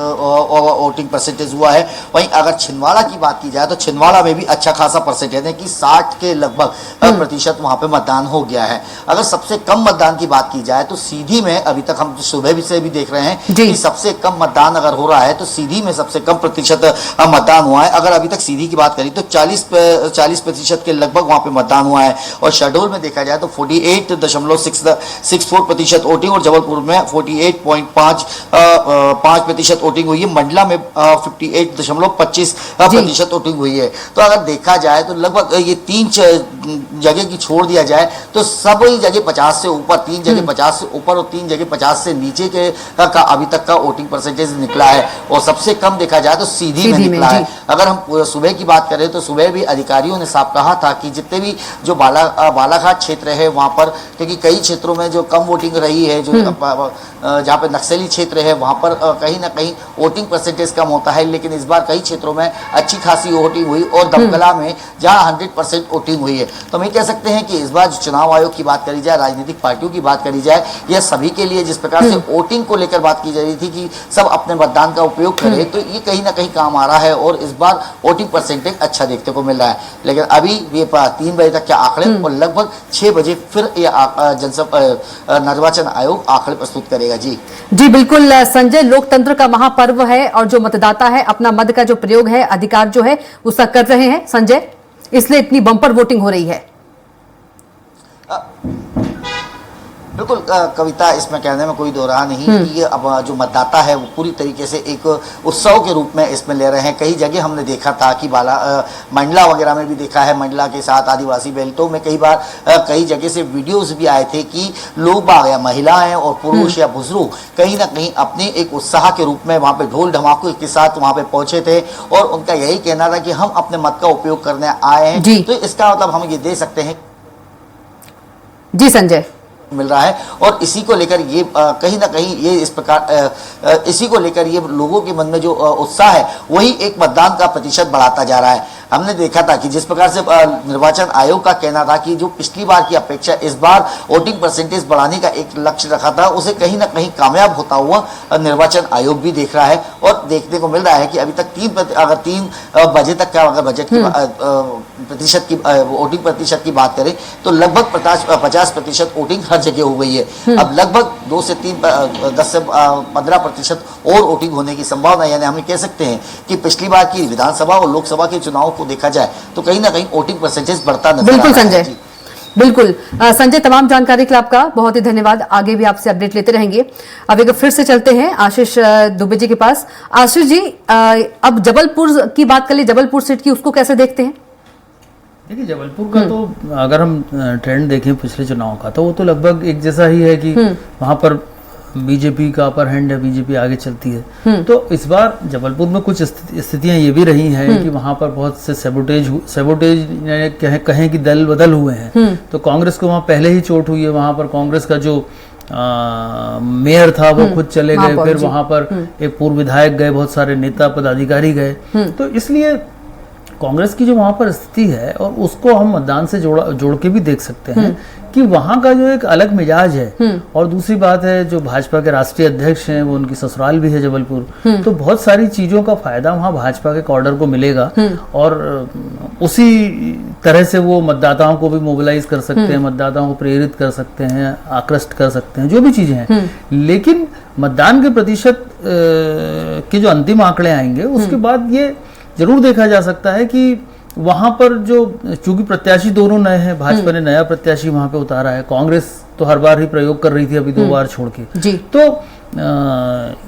वोटिंग परसेंटेज हुआ है। वहीं अगर छिंदवाड़ा की बात की जाए तो छिंदवाड़ा में भी अच्छा खासा परसेंटेज है कि 60 के लगभग प्रतिशत वहां पे मतदान हो गया है। अगर सबसे कम मतदान की बात की जाए तो सीधी में अभी तक हम सुबह से भी देख रहे हैं कि सबसे कम मतदान अगर हो रहा है तो सीधी में सबसे कम प्रतिशत मतदान हुआ है। अगर अभी तक सीधी की बात करें तो 40% के लगभग वहां पे मतदान हुआ है। और शहडोल में देखा जाए तो 48.64% वोटिंग और जबलपुर में 48.5% वोटिंग हुई है। मंडला में 58.25% वोटिंग हुई है। तो अगर देखा जाए तो लगभग ये 3 जगह की छोड़ दिया जाए तो सभी जगह 50 से ऊपर, 3 जगह 50 से ऊपर और 3 जगह 50 से नीचे के का अभी तक का वोटिंग परसेंटेज निकला है। और सबसे कम देखा जाए तो सीधी में निकला है। अगर हम सुबह की बात करें तो सुबह भी अधिकारियों ने साफ कहा था कि जितने भी जो बालाघाट क्षेत्र है वहाँ पर, क्योंकि कई क्षेत्रों में जो कम वोटिंग रही है, जो जहाँ पे नक्सली क्षेत्र है वहाँ पर कहीं ना कहीं वोटिंग परसेंटेज कम होता है, लेकिन इस बार कई क्षेत्रों में अच्छी खासी वोटिंग हुई और दमकला में जहाँ 100% वोटिंग हुई है। तो हम ये कह सकते हैं कि इस बार चुनाव आयोग की बात करी जाए, राजनीतिक पार्टियों की बात करी जाए, यह सभी के लिए जिस प्रकार से वोटिंग को लेकर बात की जा रही थी कि सब अपने मतदान का उपयोग करें, तो ये कहीं ना कहीं काम आ रहा है और इस बार वोटिंग परसेंटेज अच्छा देखने को मिल रहा है। लेकिन अभी ये 3 बजे तक के आंकड़े और लगभग 6 बजे फिर ये निर्वाचन आयोग आंकड़े प्रस्तुत करेगा। जी बिल्कुल संजय, लोकतंत्र का महापर्व है और जो मतदाता है अपना मत का जो प्रयोग है, अधिकार जो है उसका कर रहे हैं संजय, इसलिए इतनी बम्पर वोटिंग हो रही है। बिल्कुल कविता, इसमें कहने में कोई दो राह नहीं कि ये अब जो मतदाता है वो पूरी तरीके से एक उत्सव के रूप में इसमें ले रहे हैं। कई जगह हमने देखा था कि मंडला वगैरह में भी देखा है, मंडला के साथ आदिवासी बेल्टों में कई बार कई जगह से वीडियोस भी आए थे कि लोग बाग या महिलाएं और पुरुष या बुजुर्ग कहीं ना कहीं अपने एक उत्साह के रूप में वहाँ पे ढोल ढमाकों के साथ वहाँ पे पहुंचे थे और उनका यही कहना था कि हम अपने मत का उपयोग करने आए हैं। तो इसका मतलब हम ये दे सकते हैं। जी संजय, मिल रहा है और इसी को लेकर ये कहीं ना कहीं ये इस प्रकार इसी को लेकर ये लोगों के मन में जो उत्साह है वही एक मतदान का प्रतिशत बढ़ाता जा रहा है। हमने देखा था कि जिस प्रकार से निर्वाचन आयोग का कहना था कि जो पिछली बार की अपेक्षा इस बार वोटिंग परसेंटेज बढ़ाने का एक लक्ष्य रखा था, उसे कहीं ना कहीं कामयाब होता हुआ निर्वाचन आयोग भी देख रहा है और देखने को मिल रहा है कि अभी तक 3 बजे तक का अगर बजट की प्रतिशत की वोटिंग प्रतिशत की बात करें तो लगभग 50% वोटिंग हर जगह हो गई है। अब लगभग 2 से 10 से 15% और वोटिंग होने की संभावना, यानी हम कह सकते हैं कि पिछली बार की विधानसभा और लोकसभा के चुनाव को देखा जाए तो कहीं ना कहीं वोटिंग परसेंटेज बढ़ता नजर आ रहा है। बिल्कुल संजय, बिल्कुल संजय, तमाम जानकारी के लिए आपका बहुत ही धन्यवाद। आगे भी आपसे अपडेट लेते रहेंगे। अब एक फिर से चलते हैं आशीष दुबे जी के पास। आशीष जी, अब जबलपुर की बात कर ली, जबलपुर सीट की, उसको कैसे देखते हैं? देखिए, जबलपुर का तो अगर हम ट्रेंड देखें पिछले चुनाव का तो वो तो लगभग एक जैसा ही है कि वहां पर बीजेपी का अपर हैंड है, बीजेपी आगे चलती है। तो इस बार जबलपुर में कुछ स्थितियां ये भी रही हैं कि वहां पर बहुत से सैबोटेज कहें कि दल बदल हुए हैं। तो कांग्रेस को वहां पहले ही चोट हुई है। वहां पर कांग्रेस का जो मेयर था वो खुद चले गए, फिर वहां पर एक पूर्व विधायक गए, बहुत सारे नेता पदाधिकारी गए। तो इसलिए कांग्रेस की जो वहां पर स्थिति है और उसको हम मतदान से जोड़ के भी देख सकते हैं कि वहां का जो एक अलग मिजाज है। और दूसरी बात है, जो भाजपा के राष्ट्रीय अध्यक्ष हैं वो उनकी ससुराल भी है जबलपुर, तो बहुत सारी चीजों का फायदा वहां भाजपा के कॉर्डर को मिलेगा और उसी तरह से वो मतदाताओं को भी मोबिलाइज कर सकते हैं, मतदाताओं को प्रेरित कर सकते हैं, आकृष्ट कर सकते हैं, जो भी चीजें हैं। लेकिन मतदान के प्रतिशत के जो अंतिम आंकड़े आएंगे उसके बाद ये जरूर देखा जा सकता है कि वहां पर जो, चूंकि प्रत्याशी दोनों नए हैं, भाजपा ने नया प्रत्याशी वहां पे उतारा है, कांग्रेस तो हर बार ही प्रयोग कर रही थी, अभी 2 बार छोड़ के। तो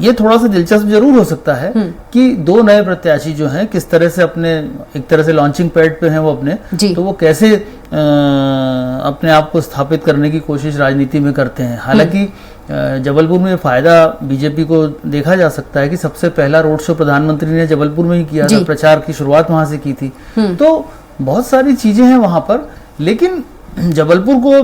ये थोड़ा सा दिलचस्प जरूर हो सकता है कि 2 नए प्रत्याशी जो हैं किस तरह से अपने एक तरह से लॉन्चिंग पैड पे हैं वो अपने, तो वो कैसे अपने आप को स्थापित करने की कोशिश राजनीति में करते हैं। हालांकि जबलपुर में फायदा बीजेपी को देखा जा सकता है कि सबसे पहला रोड शो प्रधानमंत्री ने जबलपुर में ही किया था, प्रचार की शुरुआत वहां से की थी। तो बहुत सारी चीजें हैं वहां पर, लेकिन जबलपुर को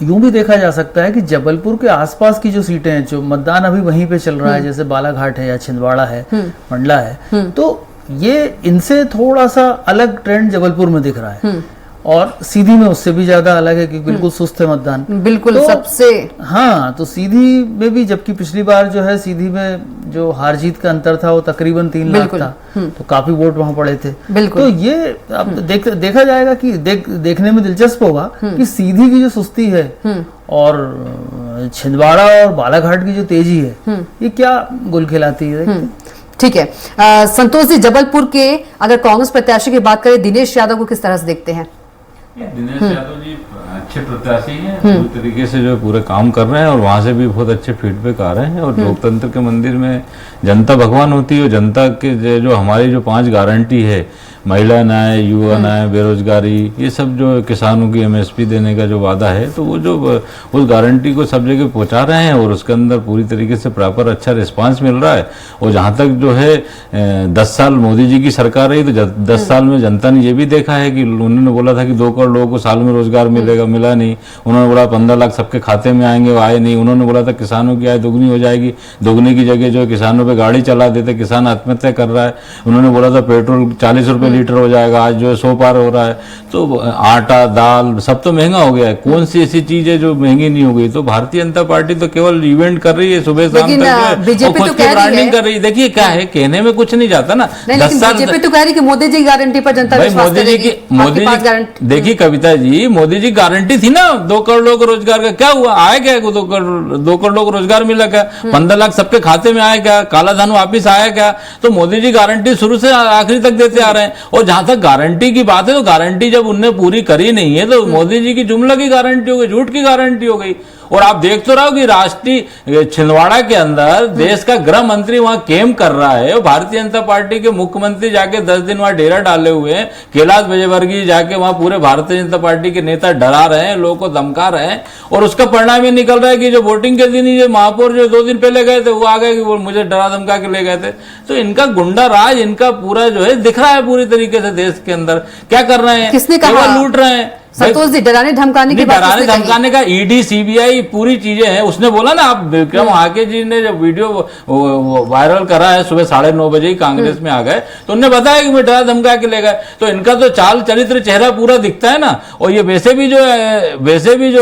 यूं भी देखा जा सकता है कि जबलपुर के आसपास की जो सीटें हैं, जो मतदान अभी वहीं पे चल रहा है, जैसे बालाघाट है या छिंदवाड़ा है, मंडला है, तो ये इनसे थोड़ा सा अलग ट्रेंड जबलपुर में दिख रहा है। और सीधी में उससे भी ज्यादा अलग है क्योंकि बिल्कुल सुस्त है मतदान, बिल्कुल तो, सबसे हाँ। तो सीधी में भी, जबकि पिछली बार जो है सीधी में जो हार जीत का अंतर था वो तकरीबन 3 लाख था, तो काफी वोट वहां पड़े थे। तो ये अब देखा जाएगा कि देखने में दिलचस्प होगा कि सीधी की जो सुस्ती है और छिंदवाड़ा और बालाघाट की जो तेजी है ये क्या गुल खिलाती है। ठीक है संतोष जी, जबलपुर के अगर कांग्रेस प्रत्याशी की बात करें, दिनेश यादव को किस तरह से देखते हैं? दिनेश यादव जी अच्छे प्रत्याशी हैं, पूरी तरीके से जो पूरे काम कर रहे हैं और वहां से भी बहुत अच्छे फीडबैक आ रहे हैं। और लोकतंत्र के मंदिर में जनता भगवान होती है और जनता के जो हमारी जो 5 गारंटी है महिला न्याय, युवा न्याय, बेरोजगारी, ये सब जो किसानों की MSP देने का जो वादा है, तो वो जो उस गारंटी को सब जगह पहुंचा रहे हैं और उसके अंदर पूरी तरीके से प्रॉपर अच्छा रिस्पांस मिल रहा है। और जहां तक जो है 10 साल मोदी जी की सरकार रही, तो 10 साल में जनता ने ये भी देखा है कि उन्होंने बोला था कि 2 करोड़ लोगों को साल में रोजगार मिलेगा, मिला नहीं। उन्होंने बोला 15 लाख सबके खाते में आएंगे, वो आए नहीं। उन्होंने बोला था किसानों की आय दोगुनी हो जाएगी, दोगुनी की जगह जो किसानों पे गाड़ी चला देते, किसान आत्महत्या कर रहा है। उन्होंने बोला था पेट्रोल 40 रुपए लीटर हो जाएगा, आज जो है 100 पार हो रहा है। तो आटा दाल सब तो महंगा हो गया है, कौन सी ऐसी चीज है जो महंगी नहीं हो गई? तो भारतीय जनता पार्टी तो केवल इवेंट कर रही है, सुबह शाम तक बीजेपी तो ब्रांडिंग कर रही है। देखिए क्या है, कहने में कुछ नहीं जाता ना। बीजेपी तो कह रही कि मोदी जी गारंटी पर जनता विश्वास करेगी। मोदी जी देखिए कविता जी, मोदी जी गारंटी थी ना 2 करोड़ लोग रोजगार का, क्या हुआ? आया क्या? 2 करोड़ लोग रोजगार मिला क्या? 15 लाख सबके खाते में आया क्या? काला धन वापिस आया क्या? तो मोदी जी गारंटी शुरू से आखिरी तक देते आ रहे हैं। और जहां तक गारंटी की बात है, तो गारंटी जब उनने पूरी करी नहीं है तो मोदी जी की जुमला की गारंटी हो गई, झूठ की गारंटी हो गई। और आप देख तो रहो कि राष्ट्रीय छिंदवाड़ा के अंदर देश का गृह मंत्री वहां कैंप कर रहा है और भारतीय जनता पार्टी के मुख्यमंत्री जाके 10 दिन वहां डेरा डाले हुए हैं। कैलाश विजयवर्गीय जाके वहां पूरे भारतीय जनता पार्टी के नेता डरा रहे हैं, लोगों को धमका रहे हैं। और उसका परिणाम ये निकल रहा है कि जो वोटिंग के दिन ही जो महापौर जो 2 दिन पहले गए थे, वो आ गए कि वो मुझे डरा धमका के ले गए थे। तो इनका गुंडा राज, इनका पूरा जो है दिख रहा है पूरी तरीके से देश के अंदर। क्या कर रहे हैं? किसने कहा? लूट रहे हैं। संतोष जी, डराने धमकाने की बात, डराने धमकाने का ED CBI पूरी चीजें हैं। उसने बोला ना, आप विक्रम आके जी ने जब वीडियो वायरल करा है सुबह 9:30 बजे ही कांग्रेस में आ गए, तो उन्होंने बताया कि मैं डरा धमका के ले गए। तो इनका तो चाल चरित्र चेहरा पूरा दिखता है ना। और ये वैसे भी जो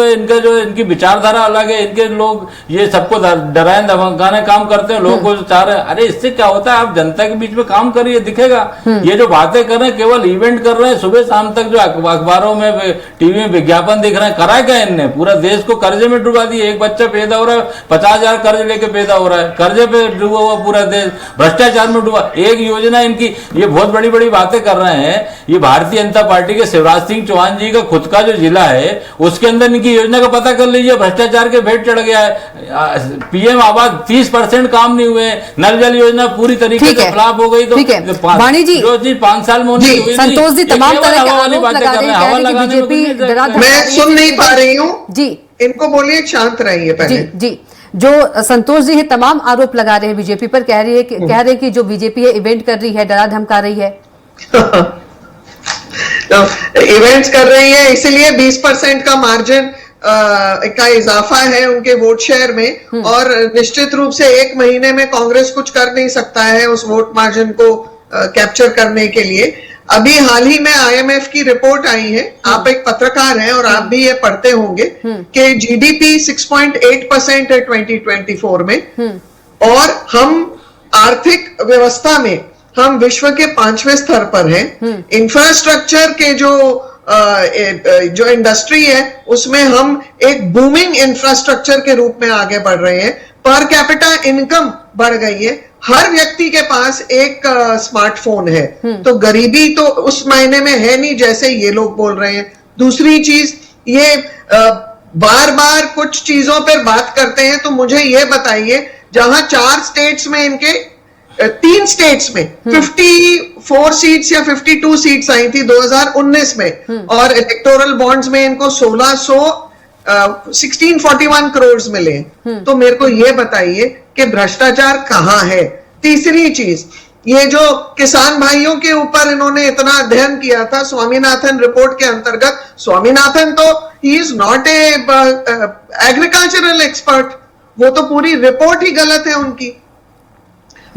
है इनका जो इनकी विचारधारा अलग है। इनके लोग ये सबको डराने धमकाने काम करते हैं, लोगों को चाह रहे हैं। अरे इससे क्या होता है? आप जनता के बीच में काम करिए, दिखेगा। ये जो बातें कर रहे हैं, केवल इवेंट कर रहे हैं, सुबह शाम तक जो अखबारों में टीवी में विज्ञापन दिख रहे हैं। करा क्या इनने? पूरा देश को कर्जे में डुबा दिए। एक बच्चा पैदा हो रहा है, 50,000 कर्ज लेके पैदा हो रहा है, कर्जे पे डूबा हुआ पूरा देश, भ्रष्टाचार में डूबा। एक योजना इनकी, ये बहुत बड़ी बड़ी बातें कर रहे हैं। ये भारतीय जनता पार्टी के शिवराज सिंह चौहान जी का खुद का जो जिला है, उसके अंदर इनकी योजना का पता कर लीजिए। भ्रष्टाचार के भेंट चढ़ गया है। PM आवास 30% काम नहीं हुए। नल जल योजना पूरी तरीके से फ्लॉप हो गई। तो वाणी जी, जो चीज 5 साल में होनी हुई, संतोष जी तमाम तरह के आरोप लगा रहे हैं, कह रहे हैं कि बीजेपी मैं सुन नहीं पा रही हूँ जी, इनको बोलिए शांत रहिए पहले। जी, जो संतोष जी है तमाम आरोप लगा रहे हैं बीजेपी पर, कह रहे हैं कि जो बीजेपी है इवेंट कर रही है, डरा धमका रही है। तो इवेंट्स कर रही है, इसीलिए 20% का मार्जिन का इजाफा है उनके वोट शेयर में। और निश्चित रूप से 1 महीने में कांग्रेस कुछ कर नहीं सकता है उस वोट मार्जिन को कैप्चर करने के लिए। अभी हाल ही में IMF की रिपोर्ट आई है, आप एक पत्रकार हैं और आप भी ये पढ़ते होंगे कि GDP 6.8% है 2024 में। और हम आर्थिक व्यवस्था में हम विश्व के 5वें स्तर पर हैं। इंफ्रास्ट्रक्चर के जो इंडस्ट्री है, उसमें हम एक बूमिंग इंफ्रास्ट्रक्चर के रूप में आगे बढ़ रहे हैं। पर कैपिटा इनकम बढ़ गई है, हर व्यक्ति के पास एक स्मार्टफोन है। तो गरीबी तो उस मायने में है नहीं जैसे ये लोग बोल रहे हैं। दूसरी चीज, ये बार बार कुछ चीजों पर बात करते हैं, तो मुझे ये बताइए, जहां 4 स्टेट्स में इनके 3 स्टेट्स में 54 सीट्स या 52 सीट्स आई थी 2019 में, और इलेक्टोरल बॉन्ड्स में इनको 1641 करोड़ मिले। तो मेरे को ये बताइए कि भ्रष्टाचार कहां है। तीसरी चीज, ये जो किसान भाइयों के ऊपर इन्होंने इतना अध्ययन किया था स्वामीनाथन रिपोर्ट के अंतर्गत, स्वामीनाथन तो he is not a agricultural expert, वो तो पूरी रिपोर्ट ही गलत है उनकी।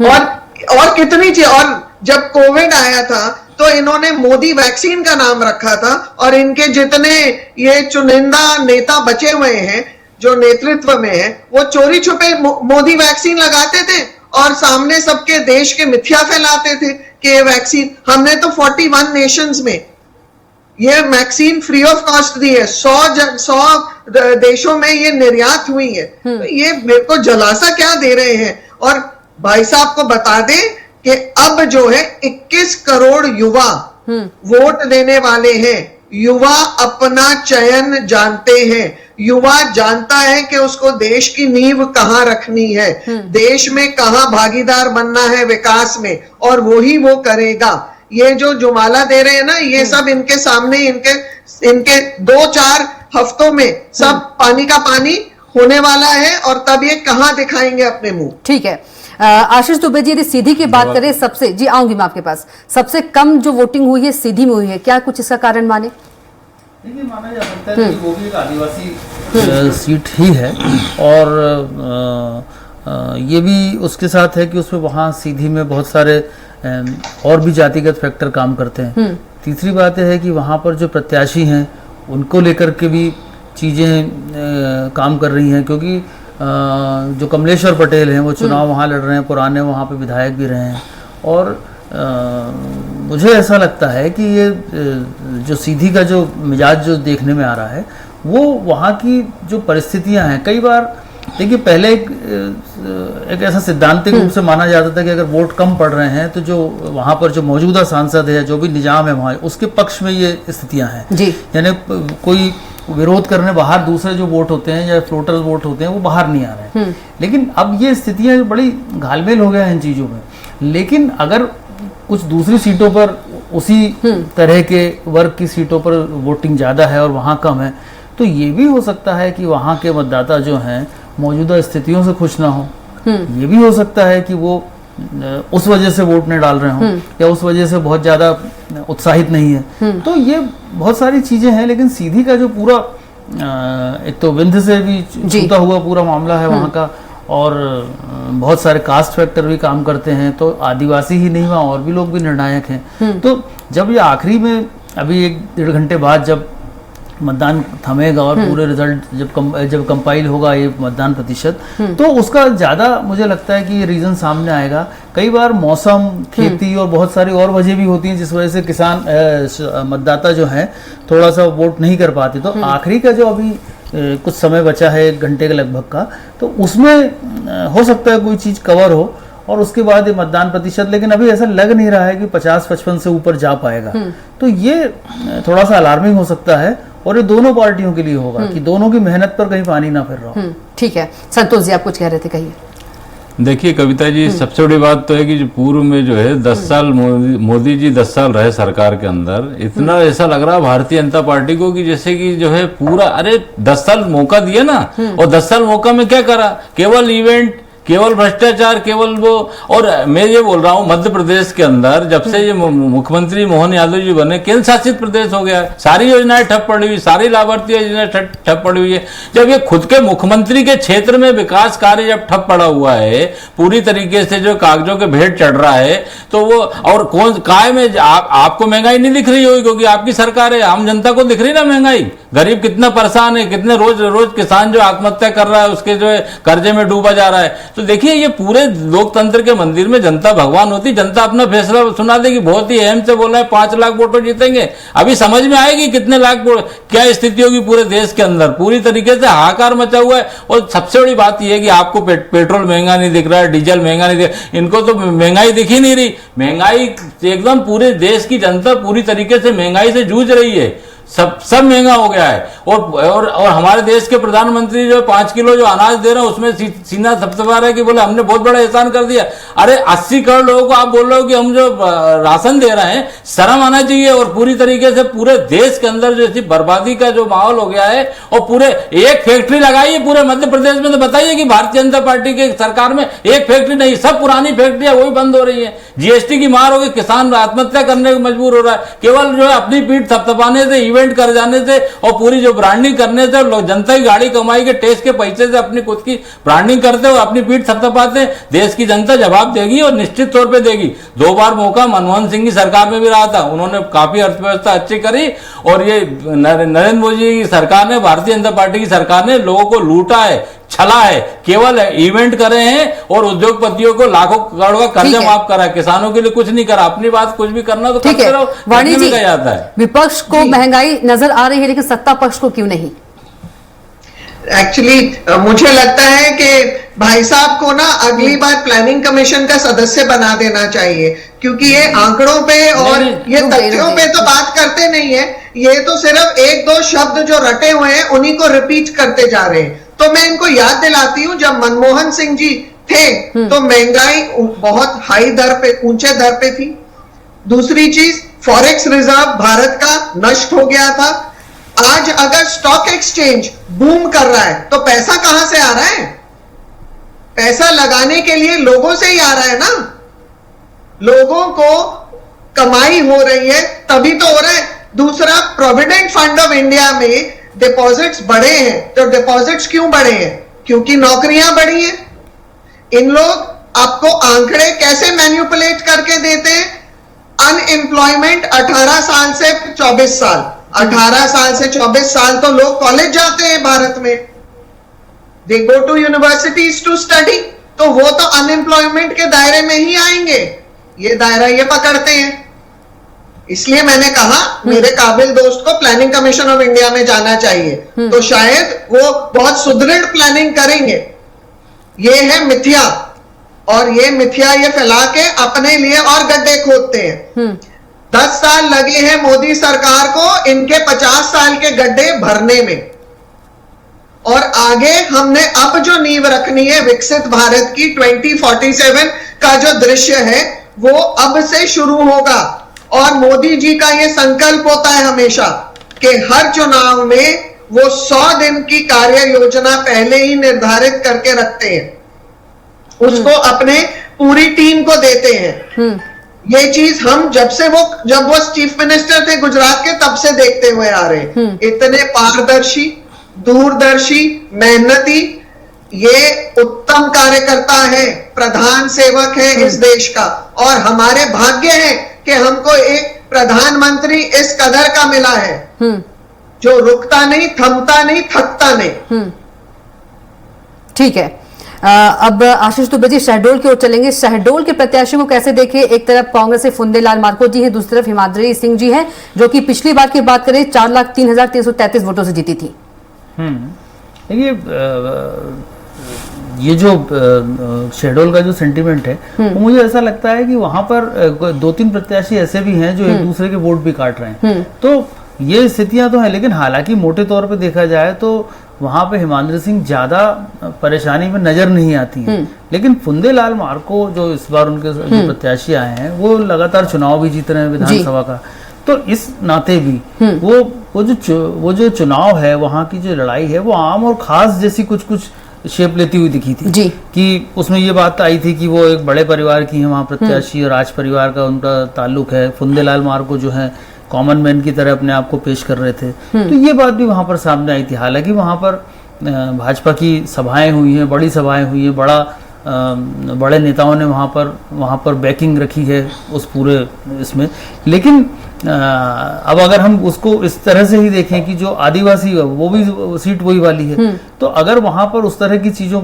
और कितनी चीज, और जब कोविड आया था तो इन्होंने मोदी वैक्सीन का नाम रखा था, और इनके जितने ये चुनिंदा नेता बचे हुए हैं जो नेतृत्व में है, वो चोरी छुपे मोदी वैक्सीन लगाते थे और सामने सबके देश के मिथ्या फैलाते थे कि ये वैक्सीन, हमने तो 41 नेशंस में ये वैक्सीन फ्री ऑफ कॉस्ट दी है। 100 देशों में ये निर्यात हुई है। तो ये मेरे को जलासा क्या दे रहे हैं। और भाई साहब को बता दें कि अब जो है 21 करोड़ युवा वोट देने वाले हैं। युवा अपना चयन जानते हैं। युवा जानता है कि उसको देश की नींव कहां रखनी है, देश में कहां भागीदार बनना है विकास में, और वही वो करेगा। ये जो जुमाला दे रहे हैं ना, ये सब इनके सामने, इनके 2-4 हफ्तों में सब पानी का पानी होने वाला है, और तब ये कहां दिखाएंगे अपने मुंह। ठीक है, आशीष दुबे जी, यदि सीधी की बात करें, सबसे, जी आऊंगी मैं आपके पास, सबसे कम जो वोटिंग हुई है सीधी में हुई है, क्या कुछ इसका कारण माने? देखिए, माना जा सकता है कि वो भी एक आदिवासी सीट ही है, और ये भी उसके साथ है कि उसमें वहाँ सीधी में बहुत सारे और भी जातिगत फैक्टर काम करते हैं। तीसरी बात है कि वहाँ पर जो प्रत्याशी हैं उनको लेकर के भी चीज़ें काम कर रही हैं, क्योंकि जो कमलेश्वर पटेल हैं वो चुनाव वहाँ लड़ रहे हैं, पुराने वहाँ पे विधायक भी रहे हैं, और मुझे ऐसा लगता है कि ये जो सीधी का जो मिजाज जो देखने में आ रहा है वो वहाँ की जो परिस्थितियाँ हैं, कई बार देखिए पहले एक ऐसा सिद्धांतिक रूप से माना जाता था कि अगर वोट कम पड़ रहे हैं तो जो वहाँ पर जो मौजूदा सांसद है, जो भी निजाम है वहाँ, उसके पक्ष में ये स्थितियाँ हैं, यानी कोई विरोध करने बाहर दूसरे जो वोट होते हैं या फ्लोटर्स वोट होते हैं वो बाहर नहीं आ रहे हैं। लेकिन अब ये स्थितियाँ बड़ी घालमेल हो गया है इन चीज़ों में। लेकिन अगर कुछ दूसरी सीटों पर उसी तरह के वर्ग की सीटों पर वोटिंग ज़्यादा है और वहाँ कम है, तो ये भी हो सकता है कि वहाँ के मतदाता जो हैं मौजूदा स्थितियों से खुश ना हो। ये भी हो सकता है कि वो उस वजह से वोट नहीं डाल रहे हों, या उस वजह से बहुत ज़्यादा उत्साहित नहीं है। तो ये बहुत सारी चीज़ें हैं। लेकिन सीधी का जो पूरा एक तो विंध्य से भी छूता हुआ पूरा मामला है वहाँ का, और बहुत सारे कास्ट फैक्टर भी काम करते हैं, तो आदिवासी ही नहीं, वहाँ और भी लोग भी निर्णायक हैं। तो जब ये आखिरी में अभी 1-1.5 घंटे बाद जब मतदान थमेगा और पूरे रिजल्ट जब कंपाइल होगा ये मतदान प्रतिशत, तो उसका ज़्यादा मुझे लगता है कि ये रीज़न सामने आएगा। कई बार मौसम, खेती और बहुत सारी और वजह भी होती हैं जिस वजह से किसान मतदाता जो हैं थोड़ा सा वोट नहीं कर पाते। तो आखिरी का जो अभी कुछ समय बचा है 1 घंटे के लगभग का, तो उसमें हो सकता है कोई चीज़ कवर हो और उसके बाद ये मतदान प्रतिशत, लेकिन अभी ऐसा लग नहीं रहा है कि 50-55 से ऊपर जा पाएगा। तो ये थोड़ा सा अलार्मिंग हो सकता है, और ये दोनों पार्टियों के लिए होगा कि दोनों की मेहनत पर कहीं पानी ना फिर रहा हो। ठीक है, संतोष जी आप कुछ कह रहे थे, कहिए। देखिए कविता जी, सबसे बड़ी बात तो है कि जो पूर्व में जो है 10 साल मोदी जी 10 साल रहे सरकार के अंदर, इतना ऐसा लग रहा है भारतीय जनता पार्टी को कि जैसे कि जो है पूरा, अरे 10 साल मौका दिया ना, और 10 साल मौका में क्या करा, केवल इवेंट, केवल भ्रष्टाचार, केवल वो। और मैं ये बोल रहा हूँ मध्य प्रदेश के अंदर जब से ये मुख्यमंत्री मोहन यादव जी बने, केंद्र शासित प्रदेश हो गया है, सारी योजनाएं ठप पड़ी हुई, सारी लाभार्थी योजनाएं ठप पड़ी हुई है। जब ये खुद के मुख्यमंत्री के क्षेत्र में विकास कार्य जब ठप पड़ा हुआ है, पूरी तरीके से जो कागजों के भेंट चढ़ रहा है, तो वो और कौन काय में आपको महंगाई नहीं दिख रही होगी क्योंकि आपकी सरकार है, आम जनता को दिख रही ना महंगाई, गरीब कितना परेशान है, कितने रोज किसान जो आत्महत्या कर रहा है उसके जो है कर्जे में डूबा जा रहा है। तो देखिए ये पूरे लोकतंत्र के मंदिर में जनता भगवान होती, जनता अपना फैसला सुना देगी। बहुत ही अहम से बोला है 5 लाख वोटों जीतेंगे, अभी समझ में आएगी कितने लाख क्या स्थिति होगी पूरे देश के अंदर। पूरी तरीके से हाहाकार मचा हुआ है। और सबसे बड़ी बात यह है कि आपको पेट्रोल महंगा नहीं दिख रहा है, डीजल महंगा नहीं दिख, इनको तो महंगाई दिख ही नहीं रही। महंगाई एकदम पूरे देश की जनता पूरी तरीके से महंगाई से जूझ रही है, सब महंगा हो गया है। और हमारे देश के प्रधानमंत्री जो 5 किलो जो अनाज दे रहे हैं उसमें सीना थपथपा रहा है कि बोले हमने बहुत बड़ा एहसान कर दिया। अरे 80 करोड़ लोगों को आप बोल रहे हो कि हम जो राशन दे रहे हैं, शर्म आना चाहिए। और पूरी तरीके से पूरे देश के अंदर जो ऐसी बर्बादी का जो माहौल हो गया है, और पूरे एक फैक्ट्री लगाई है पूरे मध्य प्रदेश में, तो बताइए कि भारतीय जनता पार्टी की सरकार में एक फैक्ट्री नहीं, सब पुरानी फैक्ट्रियां वही बंद हो रही है। जीएसटी की मार होगी, किसान आत्महत्या करने को मजबूर हो रहा है, केवल जो है अपनी पीठ थपथपाने से, इवेंट कर जाने से और पूरी जो ब्रांडिंग करने से। लोग जनता की गाड़ी कमाई के टैक्स के पैसे से अपनी खुद की ब्रांडिंग करते हो, अपनी पीठ थपथपाते। देश की जनता जवाब देगी और निश्चित तौर पे देगी। 2 बार मौका मनमोहन सिंह की सरकार में भी रहा था, उन्होंने काफी अर्थव्यवस्था अच्छी करी। और ये नरेंद्र मोदी की सरकार ने, भारतीय जनता पार्टी की सरकार ने लोगों को लूटा है, छला है, केवल इवेंट करे हैं और उद्योगपतियों को लाखों करोड़ का कर्जा माफ करा, किसानों के लिए कुछ नहीं करा। अपनी बात कुछ भी करना तो करते रहो, वाणी जी जाता है। विपक्ष को महंगाई नजर आ रही है लेकिन सत्ता पक्ष को क्यों नहीं? एक्चुअली मुझे लगता है कि भाई साहब को ना अगली बार प्लानिंग कमीशन का सदस्य बना देना चाहिए, क्योंकि ये आंकड़ों पे और ये तथ्यों पे तो बात करते नहीं है, ये तो सिर्फ 1-2 शब्द जो रटे हुए हैं उन्हीं को रिपीट करते जा रहे हैं। तो मैं इनको याद दिलाती हूँ, जब मनमोहन सिंह जी थे तो महंगाई बहुत हाई दर पे, ऊंचे दर पे थी। दूसरी चीज, फॉरेक्स रिजर्व भारत का नष्ट हो गया था। आज अगर स्टॉक एक्सचेंज बूम कर रहा है तो पैसा कहां से आ रहा है? पैसा लगाने के लिए लोगों से ही आ रहा है ना। लोगों को कमाई हो रही है तभी तो हो रहा है। दूसरा, प्रोविडेंट फंड ऑफ इंडिया में डिपॉजिट्स बढ़े हैं। तो डिपॉजिट्स क्यों बढ़े हैं? क्योंकि नौकरियां बढ़ी हैं। इन लोग आपको आंकड़े कैसे मैनिपुलेट करके देते हैं? अनएम्प्लॉयमेंट 18 साल से 24 साल, 18 साल से 24 साल तो लोग कॉलेज जाते हैं भारत में, they go to universities to study, तो वो तो अनएम्प्लॉयमेंट के दायरे में ही आएंगे। ये दायरा ये पकड़ते हैं। इसलिए मैंने कहा मेरे काबिल दोस्त को प्लानिंग कमीशन ऑफ इंडिया में जाना चाहिए, तो शायद वो बहुत सुदृढ़ प्लानिंग करेंगे। ये है मिथ्या, और ये मिथ्या ये फैला के अपने लिए और गड्ढे खोदते हैं। 10 साल लगे हैं मोदी सरकार को इनके 50 साल के गड्ढे भरने में, और आगे हमने अब जो नींव रखनी है विकसित भारत की 2047 का जो दृश्य है वो अब से शुरू होगा। और मोदी जी का ये संकल्प होता है हमेशा कि हर चुनाव में वो 100 दिन की कार्य योजना पहले ही निर्धारित करके रखते हैं, उसको अपने पूरी टीम को देते हैं। ये चीज हम जब वो चीफ मिनिस्टर थे गुजरात के तब से देखते हुए आ रहे हैं। इतने पारदर्शी, दूरदर्शी, मेहनती, ये उत्तम कार्यकर्ता है, प्रधान सेवक है इस देश का। और हमारे भाग्य है कि हमको एक प्रधानमंत्री इस कदर का मिला है जो रुकता नहीं, थमता नहीं, थकता नहीं। ठीक है, अब आशीष दुबे जी शहडोल की ओर चलेंगे। शहडोल के प्रत्याशी को कैसे देखें? एक तरफ कांग्रेस से फुंदेलाल मार्को जी हैं, दूसरी तरफ हिमाद्री सिंह जी हैं, जो कि पिछली बार की बात करें 4,03,333 वोटों से जीती थी। देखिए, ये जो शहडोल का जो सेंटीमेंट है वो मुझे ऐसा लगता है कि वहां पर 2-3 प्रत्याशी ऐसे भी हैं जो एक दूसरे के वोट भी काट रहे हैं। तो ये स्थितियां तो हैं, लेकिन हालांकि मोटे तौर पे देखा जाए तो वहां पे हिमाद्री सिंह ज्यादा परेशानी में नजर नहीं आती हैं। लेकिन फुंदेलाल मार्को जो इस बार उनके जो प्रत्याशी आए हैं वो लगातार चुनाव भी जीत रहे हैं विधानसभा का, तो इस नाते भी वो जो चुनाव है, वहां की जो लड़ाई है वो आम और खास जैसी कुछ शेप लेती हुई दिखी थी जी। कि उसमें ये बात आई थी कि वो एक बड़े परिवार की है वहाँ प्रत्याशी, और राज परिवार का उनका ताल्लुक है। फुंदेलाल मार्को जो है कॉमन मैन की तरह अपने आप को पेश कर रहे थे, तो ये बात भी वहाँ पर सामने आई थी। हालांकि वहाँ पर भाजपा की सभाएं हुई हैं, बड़ी सभाएं हुई हैं, बड़े नेताओं ने वहाँ पर बैकिंग रखी है उस पूरे इसमें। लेकिन अब अगर हम उसको इस तरह से ही देखें कि जो आदिवासी वो भी सीट वही वाली है, तो अगर वहां पर उस तरह की चीजों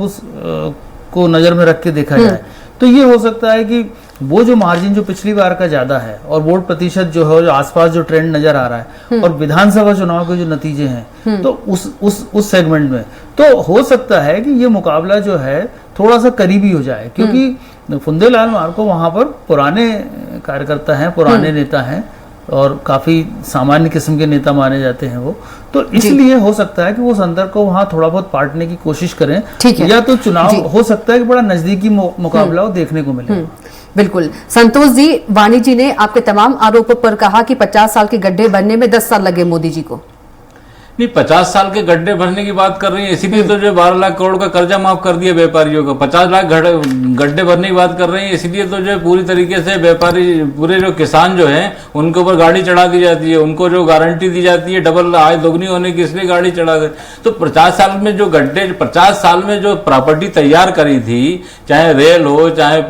को नजर में रख के देखा जाए तो ये हो सकता है कि वो जो मार्जिन जो पिछली बार का ज्यादा है और वोट प्रतिशत जो है, जो आसपास जो ट्रेंड नजर आ रहा है, और विधानसभा चुनाव के जो नतीजे हैं, तो उस सेगमेंट में तो हो सकता है कि ये मुकाबला जो है थोड़ा सा करीबी हो जाए, क्योंकि फुंदेलाल मार्को वहां पर पुराने कार्यकर्ता हैं, पुराने नेता हैं और काफी सामान्य किस्म के नेता माने जाते हैं वो, तो इसलिए हो सकता है कि वो संदर्भ को वहां थोड़ा बहुत पाटने की कोशिश करें, या तो चुनाव हो सकता है कि बड़ा नजदीकी मुकाबला हो देखने को मिले। बिल्कुल। संतोष जी, वाणी जी ने आपके तमाम आरोपों पर कहा कि 50 साल के गड्ढे भरने में 10 साल लगे मोदी जी को। नहीं, 50 साल के गड्ढे भरने की बात कर रही है, इसीलिए तो जो 12 लाख करोड़ का कर्जा माफ कर दिया व्यापारियों का। 50 लाख गड्ढे भरने की बात कर रही है, इसीलिए तो जो पूरी तरीके से व्यापारी, पूरे जो किसान जो हैं उनके ऊपर गाड़ी चढ़ा दी जाती है, उनको जो गारंटी दी जाती है डबल आय दोगुनी होने की, इसलिए गाड़ी चढ़ा दे। तो 50 साल में जो गड्ढे, 50 साल में जो प्रॉपर्टी तैयार करी थी, चाहे रेल हो चाहे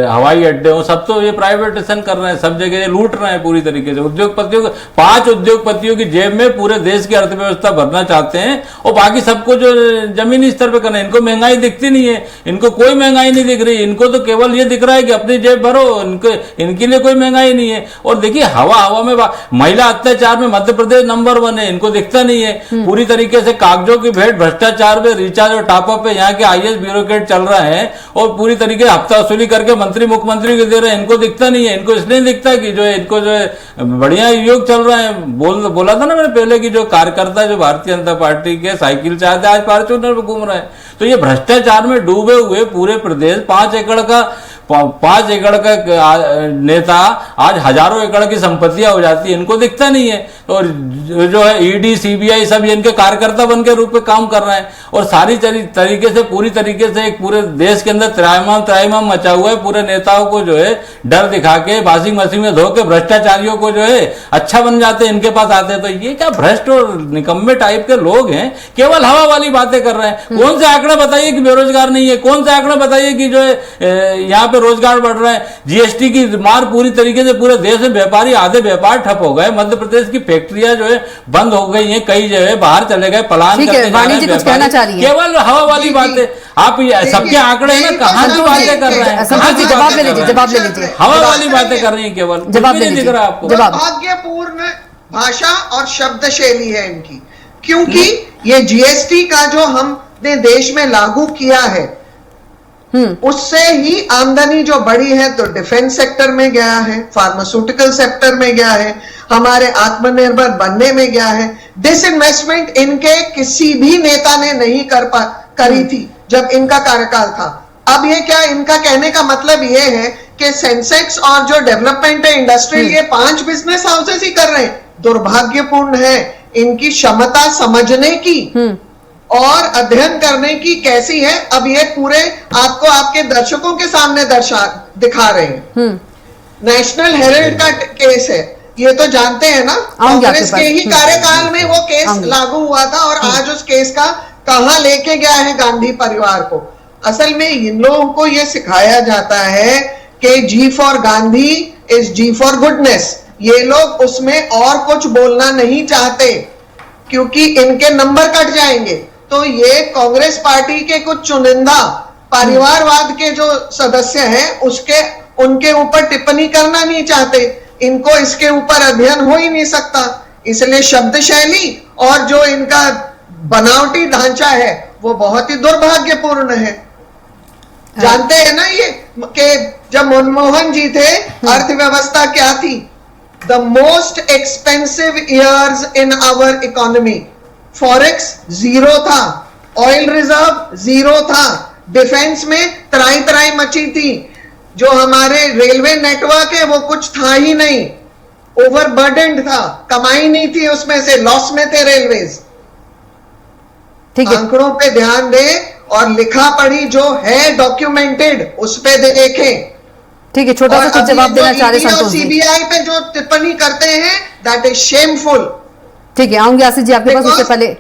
हवाई अड्डे हो, सब तो ये प्राइवेटाइजेशन कर रहे हैं, सब जगह लूट रहे हैं पूरी तरीके से। उद्योगपतियों को, 5 उद्योगपतियों की जेब में पूरे देश की अर्थव्यवस्था भरना चाहते हैं, और बाकी सबको जो जमीनी स्तर पे करना है। इनको महंगाई दिखती नहीं है, इनको कोई महंगाई नहीं दिख रही, इनको तो केवल ये दिख रहा है कि अपनी जेब भरो, इनके लिए कोई महंगाई नहीं है। और देखिए हवा में महिला अत्याचार में मध्य प्रदेश नंबर 1 है, इनको दिखता नहीं है। पूरी तरीके से कागजों की भेंट, भ्रष्टाचार में रिचार्ज और टॉपअप पे यहाँ के IAS ब्यूरोक्रेट चल रहा है, और पूरी तरीके से हफ्ता वसूली करके मंत्री मुख्यमंत्री को दे रहे हैं, इनको दिखता नहीं है। इनको इसलिए दिखता कि जो है इनको जो है बढ़िया योग चल रहा है। बोला था ना मैंने पहले की जो कार्यकर्ता जो भारतीय जनता पार्टी के साइकिल चाहते आज फॉर्च्यूनर में घूम रहे हैं। तो ये भ्रष्टाचार में डूबे हुए पूरे प्रदेश, 5 एकड़ का 5 एकड़ का नेता आज हजारों एकड़ की संपत्तियां हो जाती है, इनको दिखता नहीं है। और जो है ईडी सीबीआई सब इनके कार्यकर्ता बन के रूप में काम कर रहे हैं और सारी तरीके से पूरी तरीके से एक पूरे देश के अंदर त्राहिमाम मचा हुआ है। पूरे नेताओं को जो है डर दिखा के वॉशिंग मशीन में धो के भ्रष्टाचारियों को जो है अच्छा बन जाते हैं, इनके पास आते हैं। तो ये क्या भ्रष्ट और निकम्मे टाइप के लोग हैं, केवल हवा वाली बातें कर रहे हैं। कौन से आंकड़े बताइए कि बेरोजगार नहीं है, कौन से आंकड़े बताइए कि जो है यहाँ पे रोजगार बढ़ रहा है। जीएसटी की मार पूरी तरीके से पूरे देश में व्यापारी आधे व्यापार ठप हो गए। मध्य प्रदेश की फैक्ट्रियां जो है बंद हो गई हैं, कई जो है बाहर चले गए, पलायन करते जा रहे हैं। केवल हवा वाली बातें, आप सबके आंकड़े हैं ना, कहाँ की बातें कर रहे हैं, जवाब ले लीजिए। हवा वाली बातें कर रही है, केवल जवाब नहीं दिख रहा आपको। दुर्भाग्यपूर्ण भाषा और शब्द शैली है इनकी, क्योंकि ये जीएसटी का जो हमने देश में लागू किया है उससे ही आमदनी जो बढ़ी है तो डिफेंस सेक्टर में गया है, फार्मास्यूटिकल सेक्टर में गया है, हमारे आत्मनिर्भर बनने में गया है। डिसइन्वेस्टमेंट इनके किसी भी नेता ने नहीं करी थी जब इनका कार्यकाल था। अब ये क्या, इनका कहने का मतलब ये है कि सेंसेक्स और जो डेवलपमेंट है इंडस्ट्रियल, ये 5 बिजनेस हाउसेस ही कर रहे हैं। दुर्भाग्यपूर्ण है इनकी क्षमता समझने की और अध्ययन करने की कैसी है। अब ये पूरे आपको आपके दर्शकों के सामने दिखा रहे हैं। नेशनल हेराल्ड का केस है, ये तो जानते हैं ना, कांग्रेस के ही कार्यकाल में वो केस लागू हुआ था और आज उस केस का कहां लेके गया है गांधी परिवार को। असल में इन लोगों को ये सिखाया जाता है कि G for Gandhi is G for goodness. ये लोग उसमें और कुछ बोलना नहीं चाहते क्योंकि इनके नंबर कट जाएंगे। तो ये कांग्रेस पार्टी के कुछ चुनिंदा परिवारवाद के जो सदस्य हैं उनके ऊपर टिप्पणी करना नहीं चाहते। इनको इसके ऊपर अध्ययन हो ही नहीं सकता, इसलिए शब्द शैली और जो इनका बनावटी ढांचा है वो बहुत ही दुर्भाग्यपूर्ण है। जानते हैं ना ये कि जब मनमोहन जी थे अर्थव्यवस्था क्या थी? The most expensive years in our economy. Forex 0 था, ऑयल रिजर्व 0 था, डिफेंस में त्राई मची थी, जो हमारे रेलवे नेटवर्क है वो कुछ था ही नहीं, ओवरबर्डन्ड था, कमाई नहीं थी उसमें से, लॉस में थे रेलवेज। आंकड़ों पे ध्यान दें और लिखा पढ़ी जो है डॉक्यूमेंटेड उस पे देखें। ठीक है, छोटा सा कुछ जवाब देना चाह रहे संतोष जी। सीबीआई पे जो टिप्पणी करते हैं दैट इज शेमफुल। ठीक है, आऊंगी आशीष जी आपके पास, उससे पहले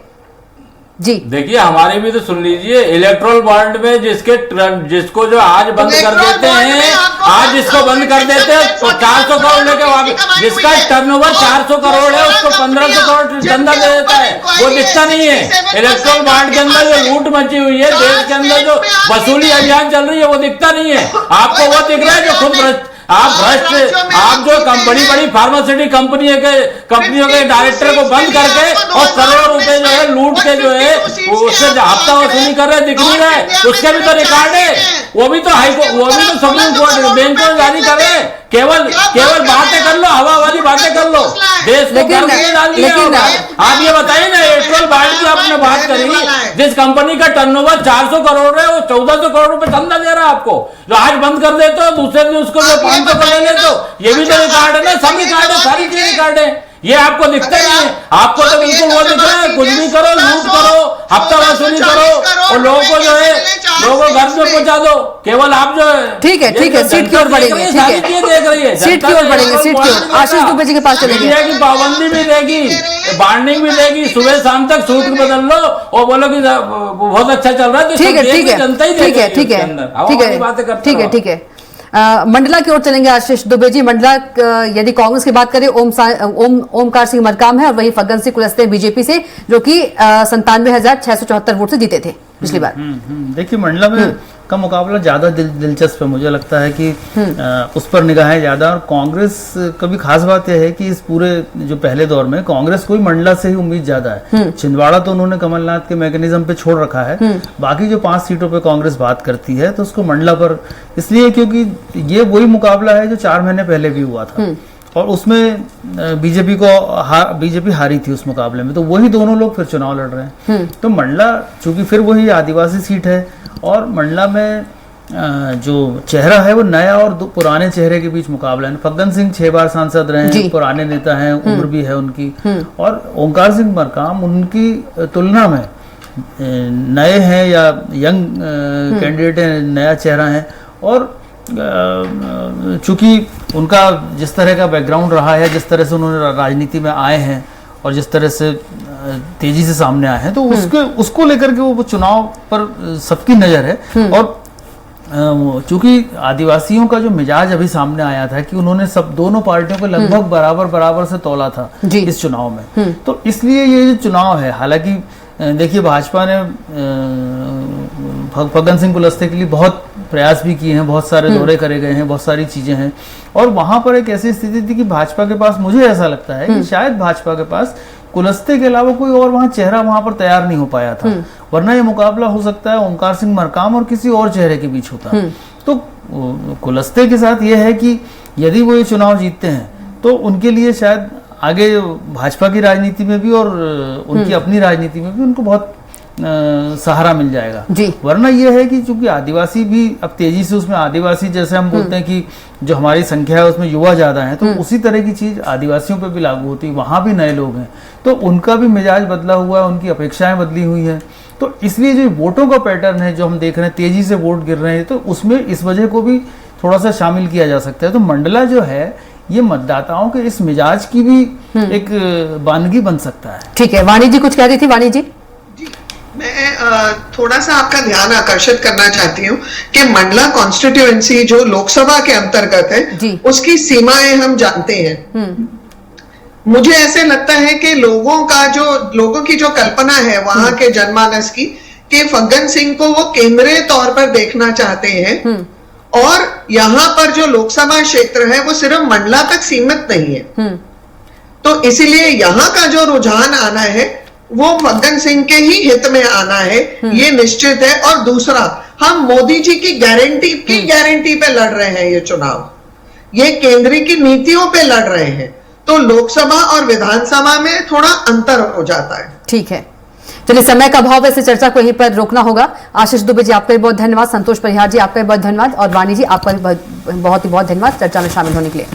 जी देखिए हमारी भी तो सुन लीजिए। इलेक्ट्रोल बॉन्ड में जिसको जो आज बंद कर देते हैं, आज जिसको बंद कर देते हैं तो 400 करोड़ लेके वापस, जिसका टर्नओवर 400 करोड़ है उसको 1500 करोड़ चंदा दे देता है, वो दिखता नहीं है। इलेक्ट्रोल बॉन्ड के अंदर जो लूट मची हुई है, देश के अंदर जो वसूली अभियान चल रही है वो दिखता नहीं है आपको। वो दिख रहा है जो खुद आप जो बड़ी फार्मास्यूटिकल कंपनियों के डायरेक्टर को बंद करके और करोड़ों रुपए जो है लूट के जो है उससे हफ्ता वसूली कर रहे, दिख नहीं रहा है। उसका भी तो रिकॉर्ड है, वो भी तो सुप्रीम कोर्ट बेंच में जारी कर रहे हैं। केवल बातें कर लो, हवा वाली बातें कर लो, देश को घर में डाल दिया। आप ये बताइए ना, एयरटेल बॉन्ड की आपने बात करी, जिस कंपनी का टर्नओवर 400 करोड़ है वो 1400 करोड़ रुपए चंदा दे रहा है आपको, जो आज बंद कर देते हो, दूसरे दिन उसको जो 500 करोड़ लेते हो, ये भी तो रिकॉर्ड है ना, सब रिकॉर्ड है, सारी चीज रिकॉर्ड है। ये आपको दिखता नहीं है, आपको तो बिल्कुल वो दिख रहा है, कुछ भी करो, लूट करो, हफ्ता वसूली करो और लोगों को जो है लोगों घर में पहुंचा दो। केवल आप जो है ठीक है सीट की ओर बढ़ेंगे, देख रही है सीट की ओर बढ़ेंगे, सीट की ओर। आशीष दुबे जी के पास चलेंगे। मीडिया की पाबंदी भी रहेगी, बाइंडिंग भी रहेगी, सुबह शाम तक सूट बदल लो और बोलो कि बहुत अच्छा चल रहा है। ठीक है, ठीक है। मंडला की ओर चलेंगे आशीष दुबे जी। मंडला यदि कांग्रेस की बात करें, ओमकार सिंह मरकाम है और वहीं फग्गन सिंह कुलस्ते बीजेपी से, जो कि 97,674 वोट से जीते थे पिछली बार। देखिए मंडला में का मुकाबला ज्यादा दिलचस्प है, मुझे लगता है कि उस पर निगाहें ज्यादा। और कांग्रेस का भी खास बात यह है कि इस पूरे जो पहले दौर में कांग्रेस को ही मंडला से ही उम्मीद ज्यादा है। छिंदवाड़ा तो उन्होंने कमलनाथ के मैकेनिज्म पे छोड़ रखा है, बाकी जो 5 सीटों पे कांग्रेस बात करती है तो उसको मंडला पर इसलिए क्योंकि ये वही मुकाबला है जो 4 महीने पहले भी हुआ था और उसमें बीजेपी हारी थी उस मुकाबले में, तो वही दोनों लोग फिर चुनाव लड़ रहे हैं। तो मंडला चूंकि फिर वही आदिवासी सीट है और मंडला में जो चेहरा है वो नया और पुराने चेहरे के बीच मुकाबला है। फग्गन सिंह 6 बार सांसद रहे हैं, पुराने नेता हैं, उम्र भी है उनकी, और ओंकार सिंह मरकाम उनकी तुलना में नए हैं या यंग कैंडिडेट है, नया चेहरा है। और चूंकि उनका जिस तरह का बैकग्राउंड रहा है, जिस तरह से उन्होंने राजनीति में आए हैं और जिस तरह से तेजी से सामने आए हैं, तो उसको लेकर के वो चुनाव पर सबकी नज़र है। और चूंकि आदिवासियों का जो मिजाज अभी सामने आया था कि उन्होंने दोनों पार्टियों को लगभग बराबर से तौला था इस चुनाव में, तो इसलिए ये जो चुनाव है, हालांकि देखिए भाजपा ने फग्गन सिंह कुलस्ते के लिए बहुत प्रयास भी किए हैं, बहुत सारे दौरे करे गए हैं, बहुत सारी चीजें हैं, और वहां पर एक ऐसी स्थिति थी कि भाजपा के पास, मुझे ऐसा लगता है कि शायद भाजपा के पास कुलस्ते के अलावा कोई और वहां चेहरा वहां पर तैयार नहीं हो पाया था, वरना ये मुकाबला हो सकता है ओंकार सिंह मरकाम और किसी और चेहरे के बीच होता। तो कुलस्ते के साथ ये है कि यदि वो ये चुनाव जीतते हैं तो उनके लिए शायद आगे भाजपा की राजनीति में भी और उनकी अपनी राजनीति में भी उनको बहुत सहारा मिल जाएगा। वरना यह है कि चूंकि आदिवासी भी अब तेजी से, उसमें आदिवासी जैसे हम बोलते हैं कि जो हमारी संख्या है उसमें युवा ज्यादा है, तो उसी तरह की चीज आदिवासियों पे भी लागू होती है। वहां भी नए लोग हैं, तो उनका भी मिजाज बदला हुआ है, उनकी अपेक्षाएं बदली हुई है। तो इसलिए जो वोटों का पैटर्न है जो हम देख रहे हैं, तेजी से वोट गिर रहे हैं, तो उसमें इस वजह को भी थोड़ा सा शामिल किया जा सकता है। तो मंडला जो है ये मतदाताओं के इस मिजाज की भी एक वानगी बन सकता है। ठीक है, वाणी जी कुछ कह रही थी। वाणी जी, मैं थोड़ा सा आपका ध्यान आकर्षित करना चाहती हूँ कि मंडला कॉन्स्टिट्यूएंसी जो लोकसभा के अंतर्गत है, उसकी सीमाएं हम जानते हैं। मुझे ऐसे लगता है कि लोगों की जो कल्पना है वहां के जनमानस की, कि फग्गन सिंह को वो केंद्रीय तौर पर देखना चाहते हैं, और यहाँ पर जो लोकसभा क्षेत्र है वो सिर्फ मंडला तक सीमित नहीं है। तो इसीलिए यहाँ का जो रुझान आना है वो फग्गन सिंह के ही हित में आना है, ये निश्चित है। और दूसरा, हम मोदी जी की गारंटी पे लड़ रहे हैं ये चुनाव, ये केंद्र की नीतियों पे लड़ रहे हैं, तो लोकसभा और विधानसभा में थोड़ा अंतर हो जाता है। ठीक है, चलिए समय का अभाव है, इस चर्चा को यहीं पर रोकना होगा। आशीष दुबे जी आपका भी बहुत धन्यवाद, संतोष परिहार जी आपका भी बहुत धन्यवाद, और वाणी जी आपका भी बहुत ही बहुत धन्यवाद चर्चा में शामिल होने के लिए।